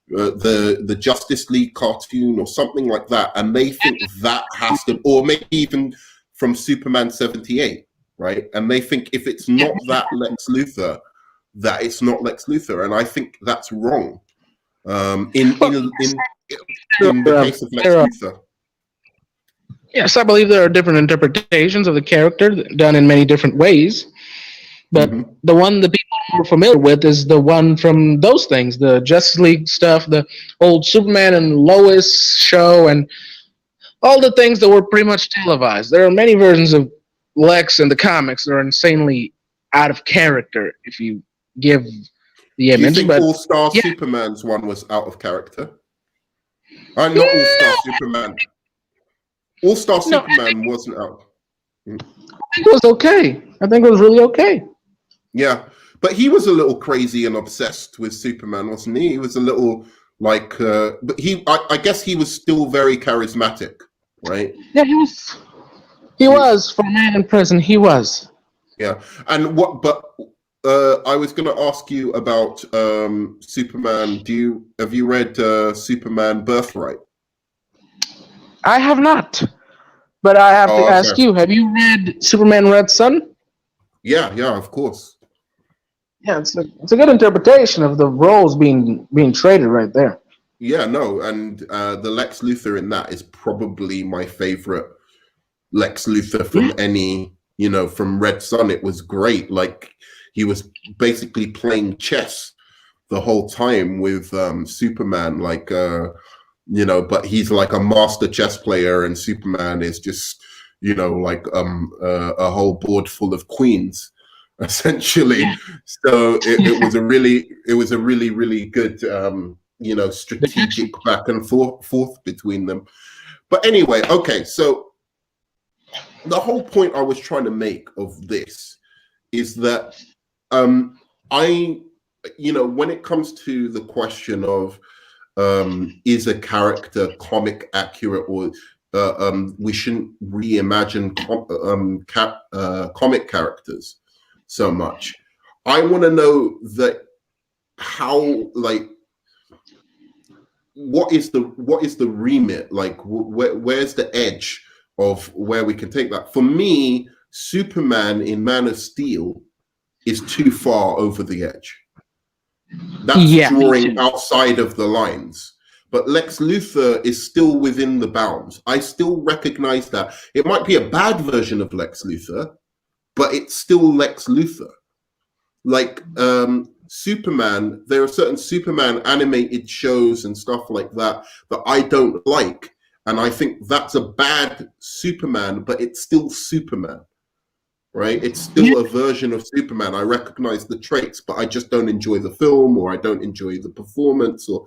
the Justice League cartoon or something like that, and they think that has to, or maybe even from Superman 78, right? And they think if it's not that Lex Luthor, that it's not Lex Luthor, and I think that's wrong. In the case of Lex Luthor. Yes, I believe there are different interpretations of the character done in many different ways. But the one the people are familiar with is the one from those things, the Justice League stuff, the old Superman and Lois show, and all the things that were pretty much televised. There are many versions of Lex in the comics that are insanely out of character if you give the image. Do you think All-Star Superman's one was out of character? Not All-Star Superman. All-Star Superman wasn't out. I think it was okay. I think it was really okay. Yeah, but he was a little crazy and obsessed with Superman, wasn't he? He was a little like, but I guess he was still very charismatic, right? Yeah, he was. He was, for a man in prison. He was. Yeah, and what? But I was going to ask you about Superman. Have you read Superman Birthright? I have not, but I have to ask you: have you read Superman Red Sun? Yeah, of course. Yeah, it's a good interpretation of the roles being traded right there. Yeah, no, and the Lex Luthor in that is probably my favorite Lex Luthor from any, you know, from Red Sun. It was great. Like, he was basically playing chess the whole time with Superman, like, you know, but he's like a master chess player, and Superman is just, you know, like a whole board full of queens, essentially. So it was a really good you know, strategic back and forth between them. But anyway, okay, so the whole point I was trying to make of this is that you know, when it comes to the question of is a character comic accurate, or we shouldn't reimagine comic characters so much. I want to know that how, like, what is the remit? Like, where's the edge of where we can take that? For me, Superman in Man of Steel is too far over the edge. That's drawing outside of the lines. But Lex Luthor is still within the bounds. I still recognize that. It might be a bad version of Lex Luthor, but it's still Lex Luthor. Like Superman, there are certain Superman animated shows and stuff like that that I don't like. And I think that's a bad Superman, but it's still Superman. right? It's still a version of Superman. I recognize the traits, but I just don't enjoy the film, or I don't enjoy the performance, or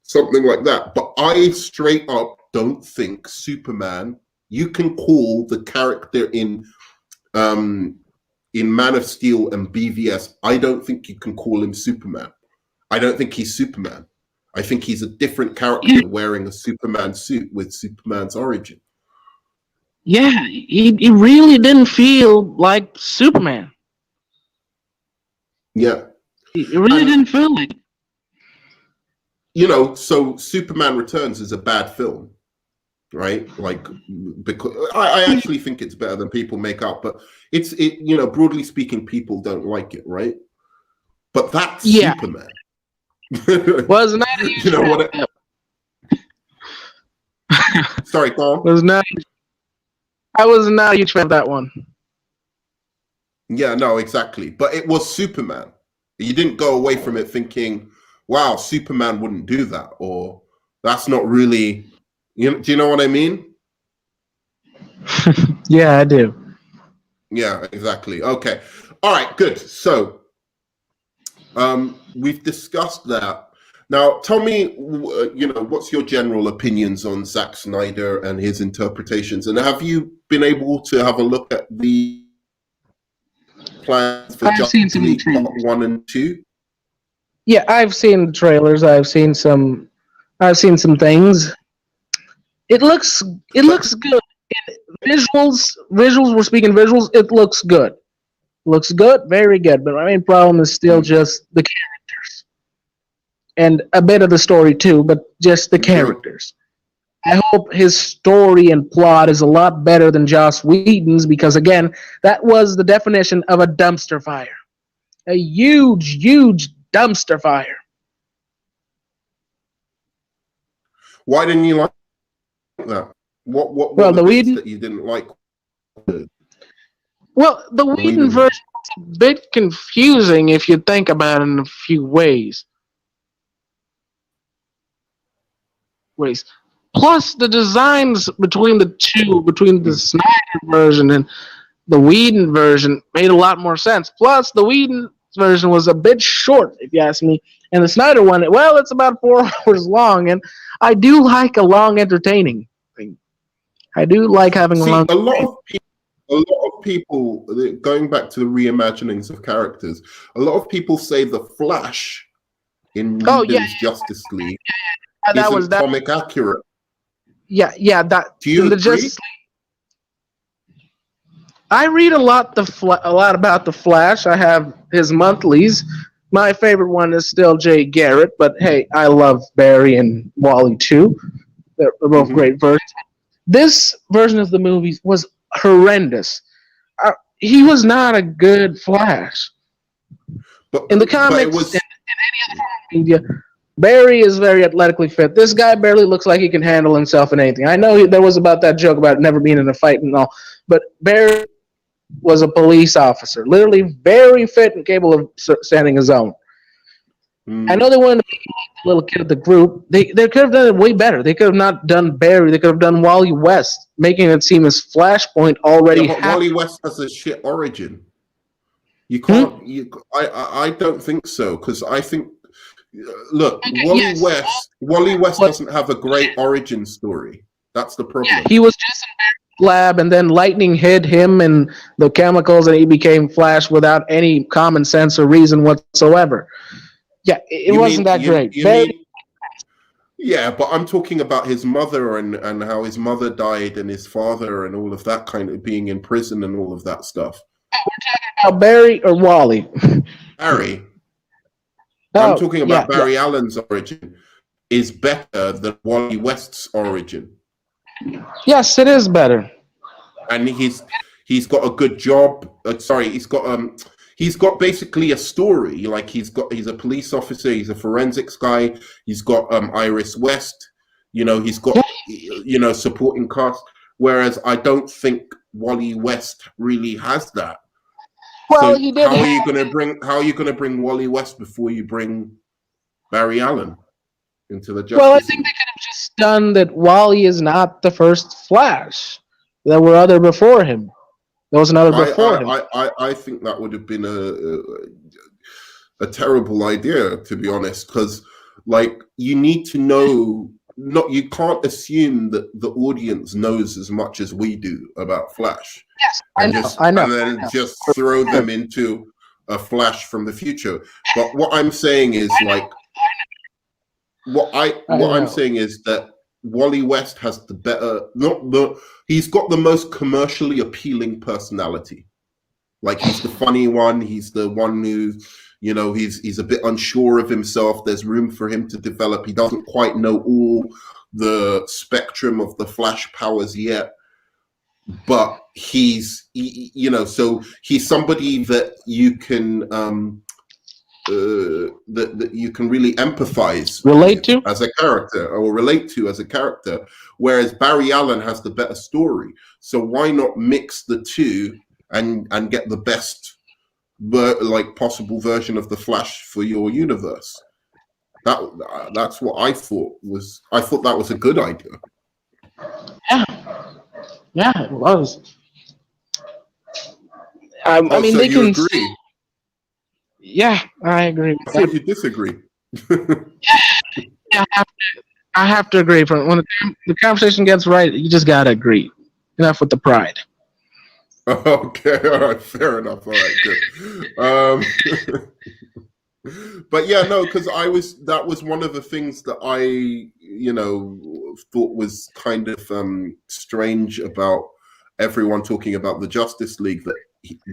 something like that. But I straight up don't think Superman, you can call the character in Man of Steel and BVS, I don't think you can call him Superman. I don't think he's Superman. I think he's a different character wearing a Superman suit with Superman's origin. Yeah, he really didn't feel like Superman. Yeah. It really didn't feel like it. You know, so Superman Returns is a bad film, right? Like, because I actually think it's better than people make out, but you know, broadly speaking, people don't like it, right? But that's Superman. Was not a huge you know what? Sorry, Carl. I was not a huge fan of that one. Yeah, no, exactly. But it was Superman. You didn't go away from it thinking, wow, Superman wouldn't do that, or that's not really, you know, do you know what I mean? Yeah, I do. Yeah, exactly. Okay. All right, good. So we've discussed that. Now, tell me, you know, what's your general opinions on Zack Snyder and his interpretations? And have you been able to have a look at the plans for Justice League Part 1 and 2? Yeah, I've seen the trailers. I've seen some things. It looks good. Visuals, we're speaking visuals, it looks good. Looks good, very good. But my main problem is still just the characters. And a bit of the story too, but just the characters. I hope his story and plot is a lot better than Joss Whedon's, because again, that was the definition of a dumpster fire. A huge, huge dumpster fire. Why didn't you like that? What the Whedon that you didn't like? Well, the Whedon version is a bit confusing if you think about it in a few ways. Plus, the designs between the two, between the Snyder version and the Whedon version, made a lot more sense. Plus, the Whedon version was a bit short, if you ask me. And the Snyder one, well, it's about 4 hours long, and I do like a long, entertaining thing. I do like having a long. A lot of people, going back to the reimaginings of characters, a lot of people say the Flash in Whedon's Justice League isn't comic accurate. Yeah. That. Do you agree? I read a lot about the Flash. I have his monthlies. My favorite one is still Jay Garrett, but hey, I love Barry and Wally too. They're both great versions. This version of the movies was horrendous. He was not a good Flash. But in the comics and any other media, Barry is very athletically fit. This guy barely looks like he can handle himself in anything. I know there was about that joke about never being in a fight and all, but Barry was a police officer, literally very fit and capable of standing his own. I know they wanted to make the little kid of the group. They could have done it way better. They could have not done Barry. They could have done Wally West, making it seem as Flashpoint already. Yeah, but Wally West has a shit origin. You can't. I don't think so, because I think. Look, Wally West doesn't have a great origin story. That's the problem. Yeah, he was just in Barry's lab, and then lightning hit him and the chemicals, and he became Flash without any common sense or reason whatsoever. Yeah, it wasn't that great. Yeah, but I'm talking about his mother and how his mother died and his father and all of that kind of being in prison and all of that stuff. We're talking about Barry or Wally? Barry. I'm talking about Barry Allen's origin is better than Wally West's origin. Yes, it is better. And he's got a good job. He's got basically a story. Like he's a police officer. He's a forensics guy. He's got Iris West. You know, he's got supporting cast. Whereas I don't think Wally West really has that. Well, so he did. How are you gonna bring Wally West before you bring Barry Allen into the Justice? Well, I think they could have just done that. Wally is not the first Flash. There were other before him. There was another before him. I think that would have been a terrible idea, to be honest, because like you need to know. You can't assume that the audience knows as much as we do about Flash. Yes, I know. And then just throw them into a Flash from the future. But what I'm saying is like, I'm saying is that Wally West has the better, he's got the most commercially appealing personality. Like he's the funny one. He's the one who, you know, he's a bit unsure of himself. There's room for him to develop. He doesn't quite know all the spectrum of the Flash powers yet, but you know, so he's somebody that you can that you can really empathize, relate to as a character, or relate to as a character. Whereas Barry Allen has the better story. So why not mix the two and get the best possible version of the Flash for your universe? That's what I thought that was a good idea. Yeah, it was. I mean, so they you can agree? Yeah, I agree. I thought you disagree. Yeah, I have to agree. When the conversation gets right, you just gotta agree. Enough with the pride. Okay, all right, fair enough. All right, good. But yeah, no, because that was one of the things that I, you know, thought was kind of strange about everyone talking about the Justice League,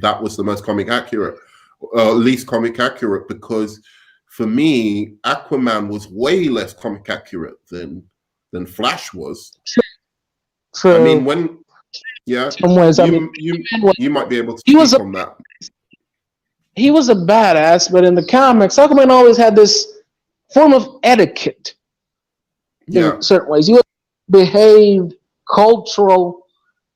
that was the most comic accurate, least comic accurate, because for me, Aquaman was way less comic accurate than Flash was. So, I mean, some ways, you might be able to speak on that. He was a badass, but in the comics, Aquaman always had this form of etiquette in certain ways. He was behaved, cultural,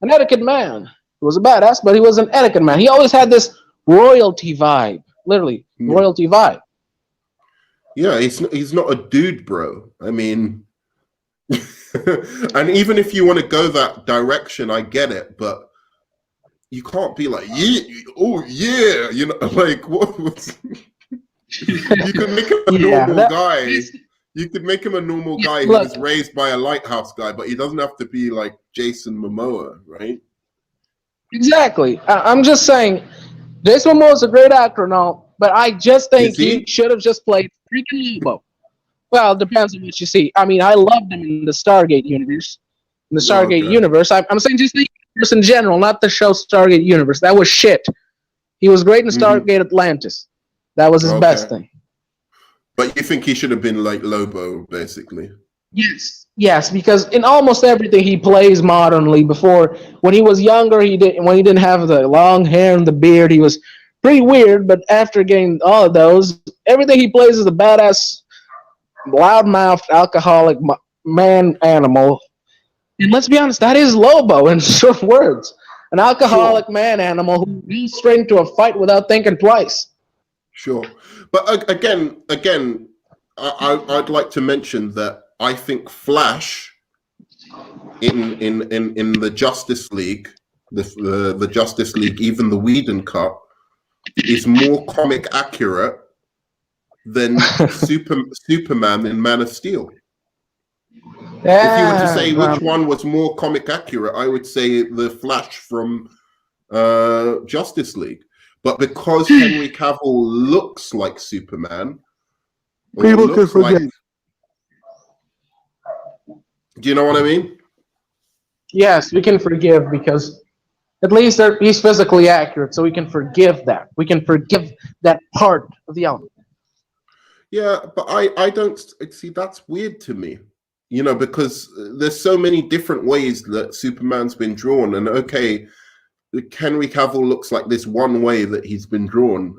an etiquette man. He was a badass, but he was an etiquette man. He always had this royalty vibe, literally royalty vibe. Yeah, he's not a dude, bro. I mean, and even if you want to go that direction, I get it, but you can't be like, yeah, you know, like what? You could make him a normal guy. You could make him a normal guy who was raised by a lighthouse guy, but he doesn't have to be like Jason Momoa, right? Exactly. I'm just saying, Jason Momoa is a great actor and all, but I just think he should have just played freaking Lobo. Well, it depends on what you see. I mean, I loved him in the Stargate universe. In the Stargate universe, I'm saying just the universe in general, not the show Stargate Universe. That was shit. He was great in Stargate Atlantis. That was his best thing. But you think he should have been like Lobo, basically? Yes, because in almost everything he plays modernly. Before, when he was younger, when he didn't have the long hair and the beard, he was pretty weird. But after getting all of those, everything he plays is a badass, loudmouthed, alcoholic man animal. And let's be honest, that is Lobo in short words. An alcoholic man animal who goes straight into a fight without thinking twice. Sure. But again, I'd like to mention that I think Flash in the Justice League, the Justice League, even the Whedon cut, is more comic accurate than Superman in Man of Steel. If you were to say which one was more comic accurate, I would say the Flash from Justice League. But because Henry Cavill looks like Superman, people can forget. Do you know what I mean? Yes, we can forgive because at least he's physically accurate, so we can forgive that. We can forgive that part of the element. Yeah, but I don't see, that's weird to me. You know, because there's so many different ways that Superman's been drawn, and okay, Henry Cavill looks like this one way that he's been drawn,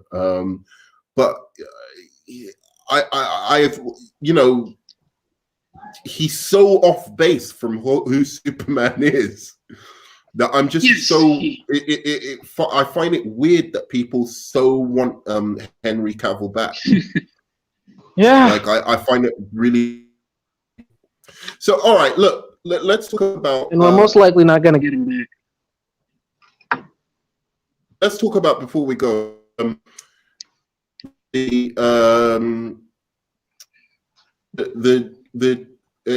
but I've, you know, he's so off base from who Superman is that I'm just I find it weird that people so want Henry Cavill back. Like I find it really. So, all right, look, let's talk about. And we're most likely not going to get him back. let's talk about before we go.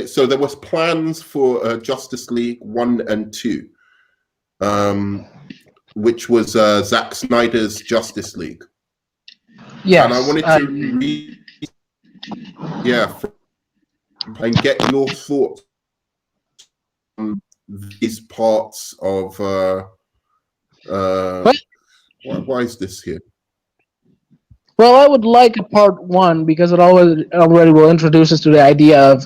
So there was plans for Justice League 1 and 2, which was Zack Snyder's Justice League. Yes. And I wanted to read, and get your thoughts on these parts of. Why is this here? Well, I would like a part 1 because it already will introduce us to the idea of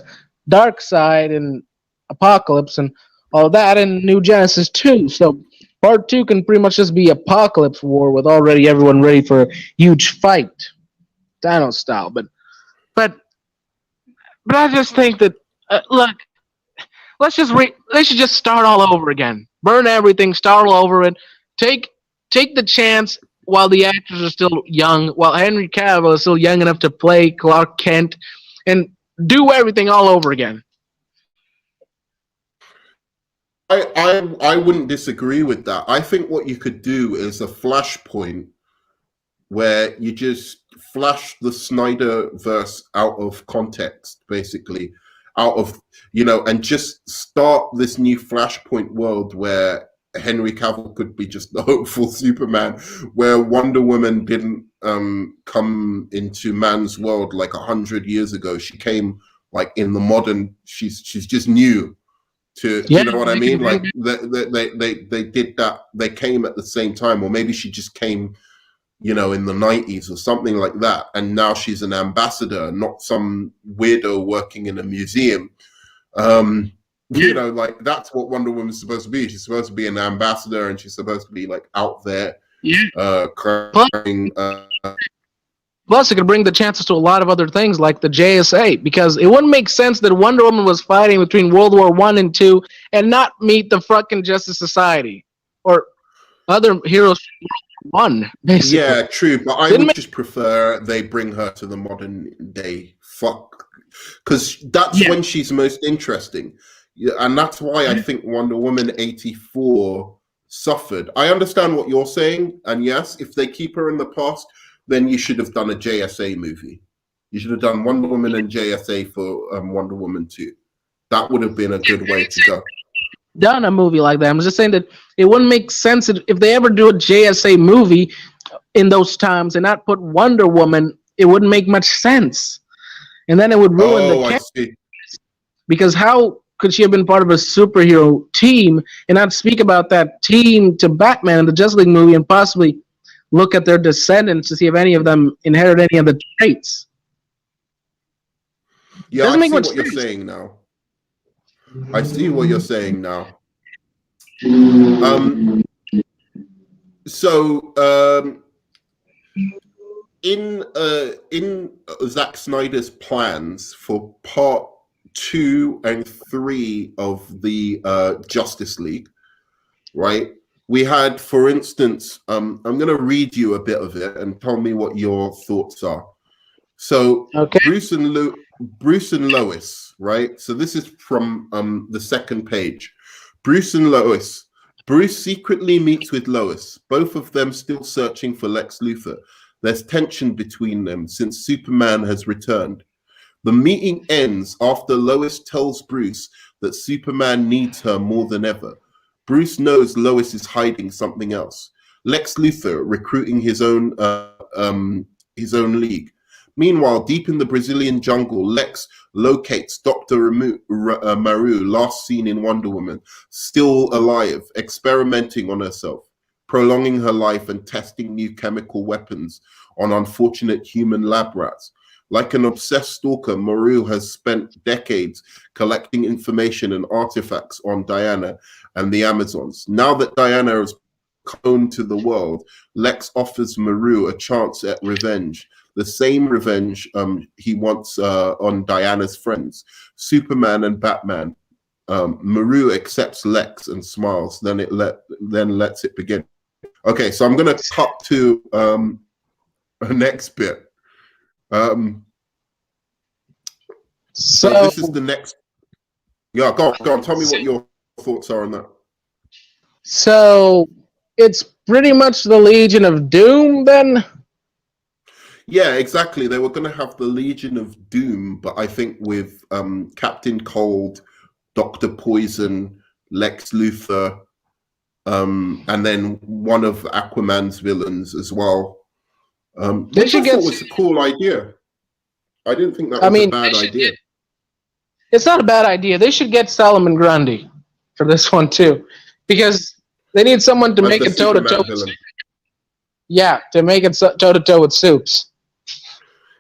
Darkseid and Apocalypse and all that, and New Genesis 2. So part 2 can pretty much just be Apocalypse War with already everyone ready for a huge fight, Thanos style. But I just think that look, they should just start all over again, burn everything, start all over, and take the chance while the actors are still young, while Henry Cavill is still young enough to play Clark Kent, and do everything all over again. I wouldn't disagree with that. I think what you could do is a flashpoint where you just flash the Snyderverse out of context, basically, out of, and just start this new Flashpoint world where Henry Cavill could be just the hopeful Superman, where Wonder Woman didn't come into man's world like 100 years ago. She came like in the modern. She's just new to, you know what I mean? Like they did that. They came at the same time, or maybe she just came, in the 90s or something like that. And now she's an ambassador, not some weirdo working in a museum. Like that's what Wonder Woman's supposed to be. She's supposed to be an ambassador, and she's supposed to be like out there, crying. Plus, it could bring the chances to a lot of other things like the JSA, because it wouldn't make sense that Wonder Woman was fighting between World War I and II and not meet the fucking Justice Society or other heroes from World War I, basically. Yeah, true, but I would just prefer they bring her to the modern day. Because that's when she's most interesting. Yeah, and that's why I think Wonder Woman 84 suffered. I understand what you're saying, and yes, if they keep her in the past, then you should have done a JSA movie. You should have done Wonder Woman and JSA for Wonder Woman 2. That would have been a good way to go. Done a movie like that. I'm just saying that it wouldn't make sense if they ever do a JSA movie in those times and not put Wonder Woman. It wouldn't make much sense, and then it would ruin the character. Because how could she have been part of a superhero team and not speak about that team to Batman in the Justice League movie and possibly look at their descendants to see if any of them inherit any of the traits? Yeah, I see what you're saying now. I see what you're saying now. In Zack Snyder's plans for part 2 and 3 of the Justice League, right? We had, for instance, I'm going to read you a bit of it and tell me what your thoughts are. So, okay. Bruce and Lois, right? So this is from the second page. Bruce and Lois. Bruce secretly meets with Lois, both of them still searching for Lex Luthor. There's tension between them since Superman has returned. The meeting ends after Lois tells Bruce that Superman needs her more than ever. Bruce knows Lois is hiding something else. Lex Luthor recruiting his own league. Meanwhile, deep in the Brazilian jungle, Lex locates Dr. Maru, last seen in Wonder Woman, still alive, experimenting on herself, prolonging her life and testing new chemical weapons on unfortunate human lab rats. Like an obsessed stalker, Maru has spent decades collecting information and artifacts on Diana and the Amazons. Now that Diana has come to the world, Lex offers Maru a chance at revenge. The same revenge he wants on Diana's friends, Superman and Batman. Maru accepts Lex and smiles. Then lets it begin. Okay, so I'm going to cut to the next bit. So this is the next. Yeah, go on. Tell me what your thoughts are on that. So it's pretty much the Legion of Doom then. Yeah, exactly. They were going to have the Legion of Doom, but I think with Captain Cold, Dr. Poison, Lex Luthor, and then one of Aquaman's villains as well. Which I thought was a cool idea. I didn't think that was a bad idea. It's not a bad idea. They should get Solomon Grundy for this one too, because they need someone to make it toe to toe. Yeah, to make it toe to toe with Supes.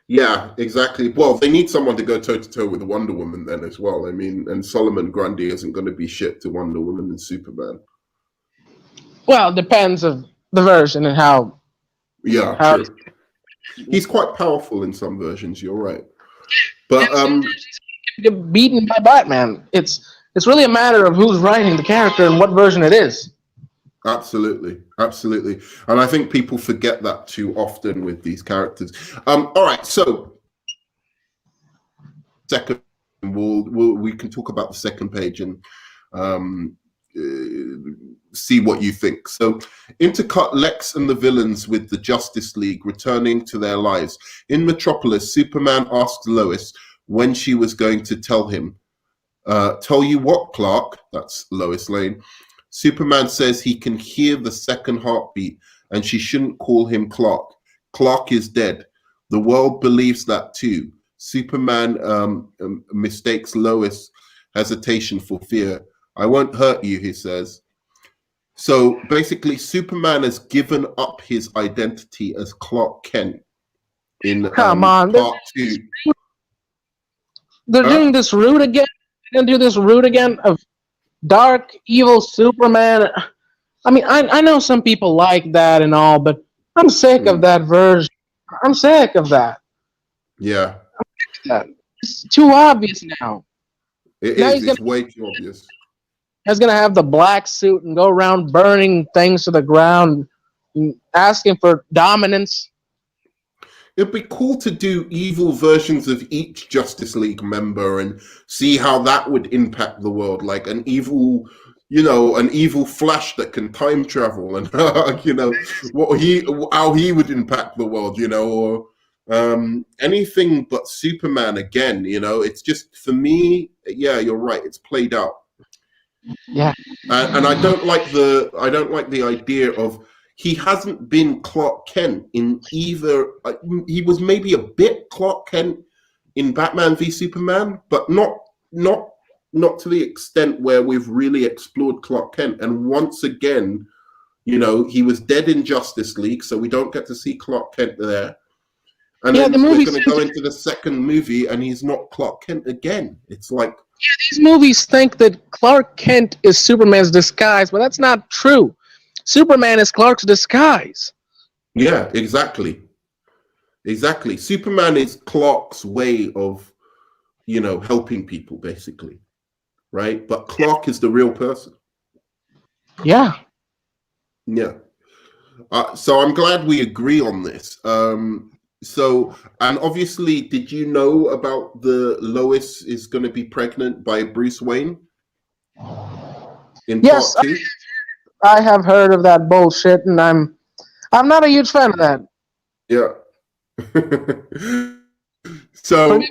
Yeah, exactly. Well, they need someone to go toe to toe with Wonder Woman then as well. I mean, and Solomon Grundy isn't going to be shit to Wonder Woman and Superman. Well, it depends of the version and how. Yeah, true. He's quite powerful in some versions. You're right, but get beaten by Batman. It's really a matter of who's writing the character and what version it is. Absolutely, absolutely, and I think people forget that too often with these characters. All right, so second, we can talk about the second page and see what you think. So, intercut Lex and the villains with the Justice League returning to their lives in Metropolis. Superman asked Lois when she was going to tell him. Tell you what, Clark? That's Lois Lane. Superman says he can hear the second heartbeat and she shouldn't call him Clark. Clark is dead. The world believes that too. Superman mistakes Lois' hesitation for fear. I won't hurt you, he says. So basically, Superman has given up his identity as Clark Kent in part 2. They're doing this route again. They're going to do this route again of dark, evil Superman. I mean, I know some people like that and all, but I'm sick of that version. I'm sick of that. Yeah. It's too obvious now. It's way too obvious. He's going to have the black suit and go around burning things to the ground, asking for dominance. It'd be cool to do evil versions of each Justice League member and see how that would impact the world. Like an evil Flash that can time travel and, how he would impact the world, or anything but Superman again, it's just, for me, yeah, you're right. It's played out. Yeah. And I don't like the idea of, he hasn't been Clark Kent in either. He was maybe a bit Clark Kent in Batman v Superman, but not to the extent where we've really explored Clark Kent. And once again, he was dead in Justice League, so we don't get to see Clark Kent there. And then we're going to go into the second movie, and he's not Clark Kent again. It's like, these movies think that Clark Kent is Superman's disguise, but that's not true. Superman is Clark's disguise. Yeah, exactly. Superman is Clark's way of, helping people, basically, right? But Clark is the real person. Yeah. Yeah. So I'm glad we agree on this. So, and obviously, did you know about the Lois is going to be pregnant by Bruce Wayne? In part 2? I have heard of that bullshit, and I'm not a huge fan of that. Yeah. So,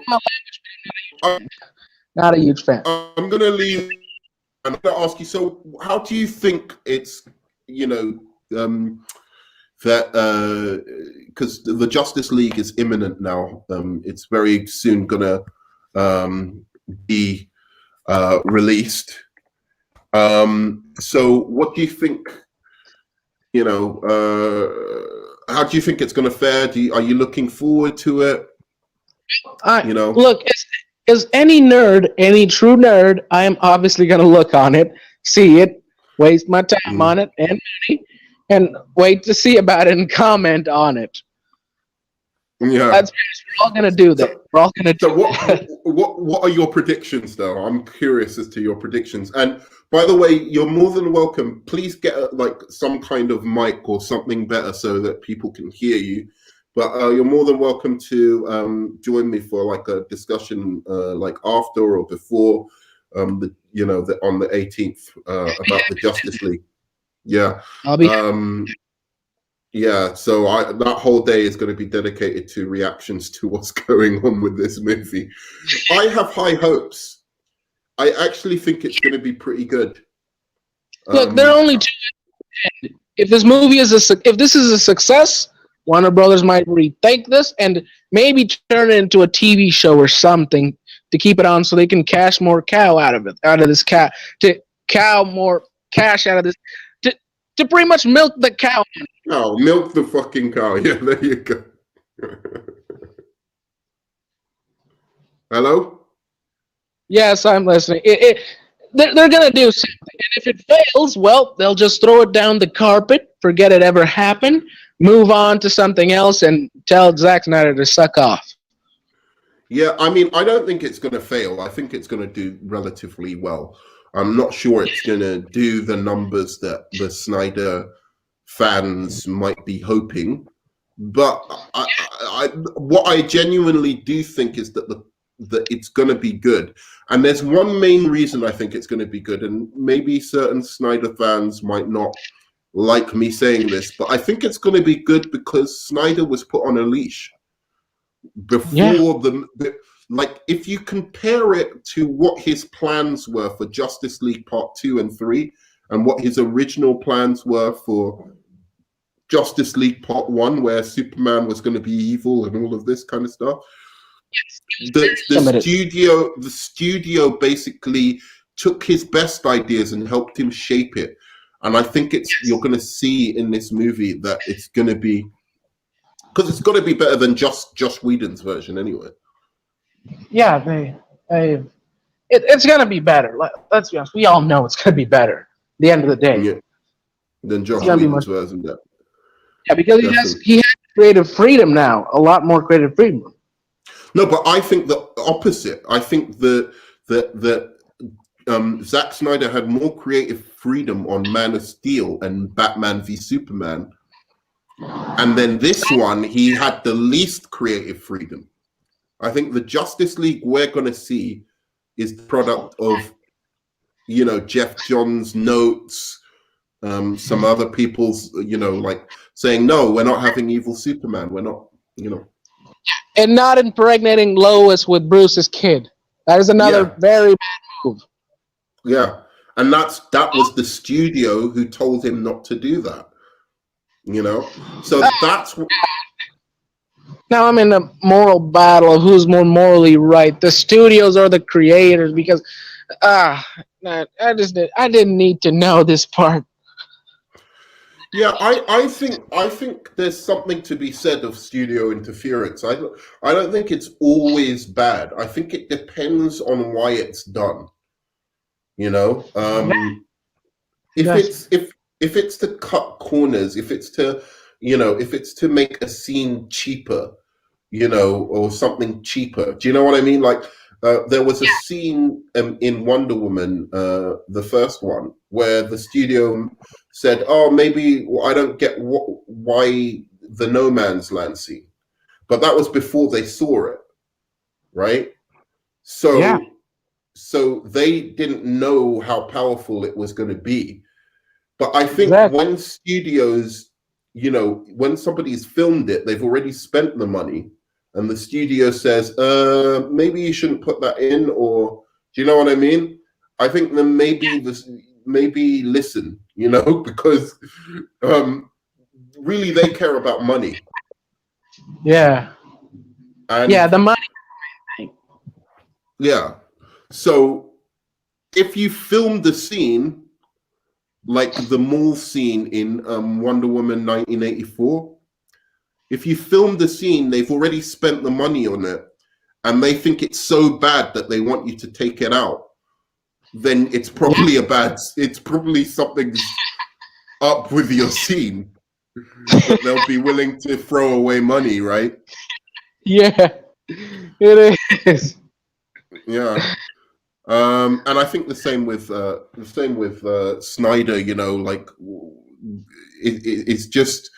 not a huge fan. I'm going to leave. I'm going to ask you. So, how do you think it's, that because the Justice League is imminent now. It's very soon going to be released. So what do you think, how do you think it's going to fare? Are you looking forward to it? Look, as any nerd, any true nerd, I am obviously going to look on it, see it, waste my time on it and money, and wait to see about it and comment on it. Yeah, we're all going to do that. We're all going to do that. What are your predictions, though? I'm curious as to your predictions. And by the way, you're more than welcome. Please get some kind of mic or something better so that people can hear you. But you're more than welcome to join me for a discussion after or before on the 18th about the Justice League. Yeah. I'll be. Yeah, so that whole day is going to be dedicated to reactions to what's going on with this movie. I have high hopes. I actually think it's going to be pretty good. Look, there are only two. If this movie is if this is a success, Warner Brothers might rethink this and maybe turn it into a TV show or something to keep it on, so they can cash more cow out of it, out of this cow, to cow more cash out of this, to pretty much milk the cow. Oh, milk the fucking cow. Yeah, there you go. Hello? Yes, I'm listening. They're going to do something. And if it fails, well, they'll just throw it down the carpet, forget it ever happened, move on to something else, and tell Zack Snyder to suck off. Yeah, I mean, I don't think it's going to fail. I think it's going to do relatively well. I'm not sure it's going to do the numbers that the Snyder fans might be hoping, but what I genuinely do think is that that it's going to be good. And there's one main reason I think it's going to be good, and maybe certain Snyder fans might not like me saying this, but I think it's going to be good because Snyder was put on a leash before like, if you compare it to what his plans were for Justice League Part 2 and 3 and what his original plans were for Justice League Part 1, where Superman was going to be evil and all of this kind of stuff. The studio basically took his best ideas and helped him shape it. And I think you're going to see in this movie that it's going to be, because it's got to be better than just Joss Whedon's version anyway. Yeah, it's going to be better. Let's be honest. We all know it's going to be better at the end of the day. Yeah. Than Joss Whedon's version. Yeah, because he has creative freedom now, a lot more creative freedom. No, but I think the opposite. I think that Zack Snyder had more creative freedom on Man of Steel and Batman v Superman, and then this one he had the least creative freedom. I think the Justice League we're going to see is the product of, Jeff Johns' notes, some other people's, like saying, no, we're not having evil Superman. We're not, And not impregnating Lois with Bruce's kid. That is another very bad move. Yeah. And that was the studio who told him not to do that. So that's... Now I'm in a moral battle of who's more morally right, the studios or the creators, because I didn't need to know this part. Yeah, I think there's something to be said of studio interference. I don't think it's always bad. I think it depends on why it's done. If it's to cut corners, if it's to make a scene cheaper, or something cheaper. Do you know what I mean? Like there was a scene in Wonder Woman, the first one, where the studio said, "Oh, maybe I don't get why the No Man's Land scene," but that was before they saw it, right? So they didn't know how powerful it was going to be. But I think when studios, when somebody's filmed it, they've already spent the money, and the studio says, maybe you shouldn't put that in, or do you know what I mean? I think then maybe listen, because really they care about money. Yeah. And the money. Yeah. So if you film the scene, like the mall scene in Wonder Woman 1984, if you film the scene, they've already spent the money on it, and they think it's so bad that they want you to take it out, then it's probably it's probably something's up with your scene. But they'll be willing to throw away money, right? Yeah, it is. Yeah. And I think the same with Snyder. Like it's just.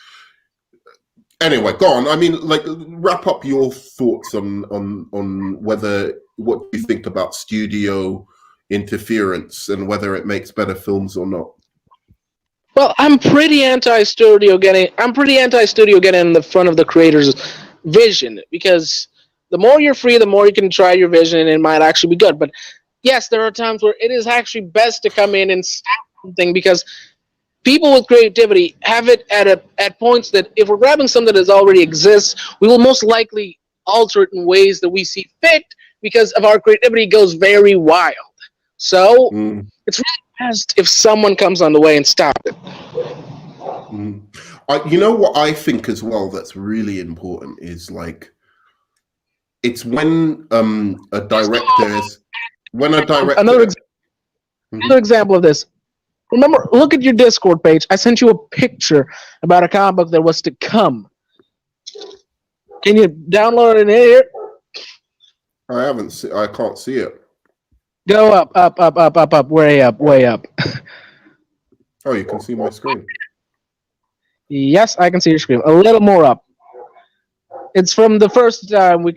Anyway, go on. I mean, like, wrap up your thoughts on what you think about studio interference and whether it makes better films or not. Well, I'm pretty anti-studio getting in the front of the creator's vision, because the more you're free, the more you can try your vision, and it might actually be good. But yes, there are times where it is actually best to come in and stop something, because people with creativity have it at points that if we're grabbing something that already exists, we will most likely alter it in ways that we see fit, because of our creativity goes very wild. So it's really best if someone comes on the way and stops it. You know what I think as well that's really important is like it's when a director is another example of this. Remember, look at your Discord page. I sent you a picture about a comic book that was to come. Can you download it in here? I can't see it. Go up, way up. Oh, you can see my screen. Yes, I can see your screen. A little more up. It's from the first time we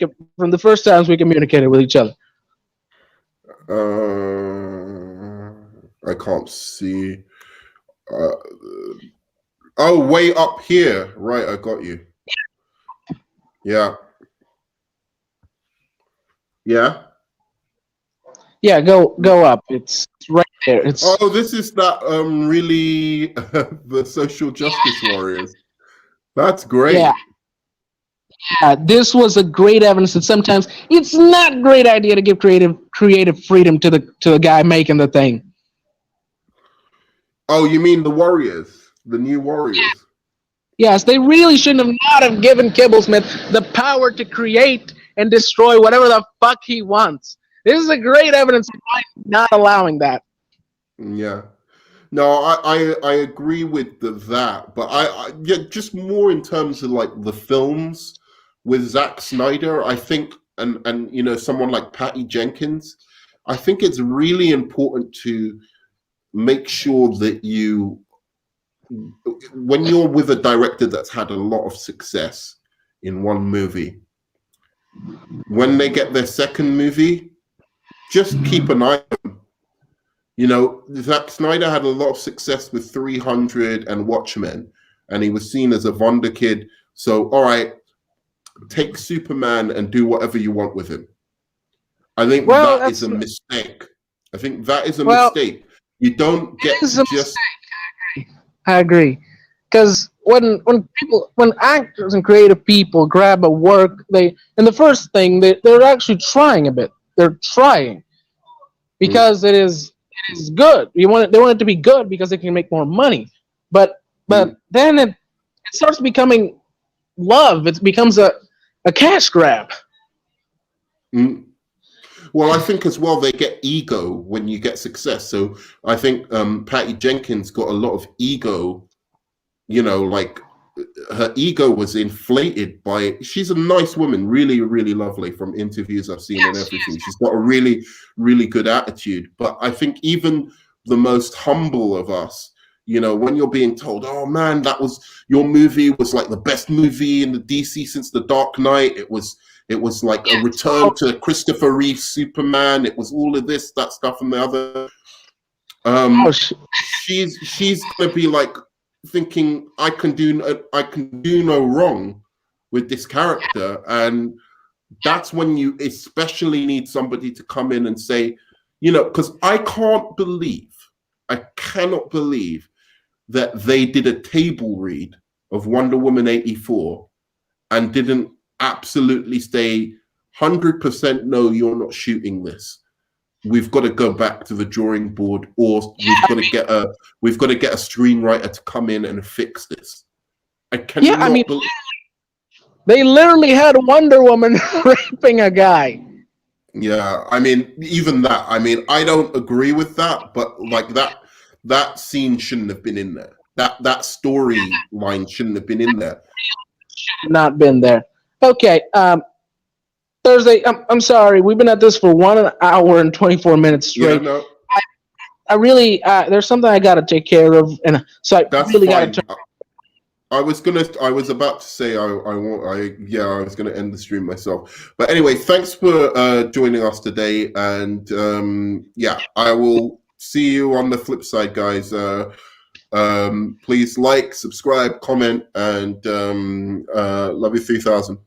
communicated with each other. I can't see. Oh, way up here. Right, I got you. Yeah. Yeah. Yeah, go up. It's right there. Oh, this is that really the social justice warriors. That's great. Yeah, this was a great evidence that sometimes it's not a great idea to give creative freedom to the guy making the thing. Oh, you mean the Warriors, the new Warriors? Yes, they really shouldn't have given Kibblesmith the power to create and destroy whatever the fuck he wants. This is a great evidence of not allowing that. Yeah. No, I agree with that, but I just more in terms of like the films with Zack Snyder, I think, and you know, someone like Patty Jenkins, I think it's really important to make sure that when you're with a director that's had a lot of success in one movie, when they get their second movie, just keep an eye on them. You know, Zack Snyder had a lot of success with 300 and Watchmen, and he was seen as a wonder kid. So, all right, take Superman and do whatever you want with him. I think that is a mistake. I think that is a mistake. You don't get to just. I agree, because when actors and creative people grab a work, and the first thing they're actually trying a bit. They're trying because it is good. They want it to be good because they can make more money. But then it starts becoming love. It becomes a cash grab. Well, I think as well they get ego when you get success. So I think Patty Jenkins got a lot of ego. You know, like her ego was inflated by. She's a nice woman, really, really lovely from interviews I've seen and everything. She's got a really, really good attitude. But I think even the most humble of us, you know, when you're being told, "Oh man, your movie was like the best movie in the DC since The Dark Knight. It was like a return to Christopher Reeve's Superman. It was all of this, that stuff, and the other." She's gonna be like thinking, I can do no wrong with this character, and that's when you especially need somebody to come in and say, you know, because I cannot believe that they did a table read of Wonder Woman 84 and didn't absolutely stay 100% no, you're not shooting this. We've got to go back to the drawing board, or we've got to get a screenwriter to come in and fix this. Believe. They literally had Wonder Woman raping a guy. Yeah, I mean, even that. I mean, I don't agree with that, but like that scene shouldn't have been in there. That storyline shouldn't have been in there. Not been there. Okay. Thursday. I'm sorry. We've been at this for 1 hour and 24 minutes straight. Yeah, no. I really there's something I got to take care of, and so I really got to. I was about to say I was gonna end the stream myself. But anyway, thanks for joining us today, and I will see you on the flip side, guys. Please like, subscribe, comment, and love you 3000.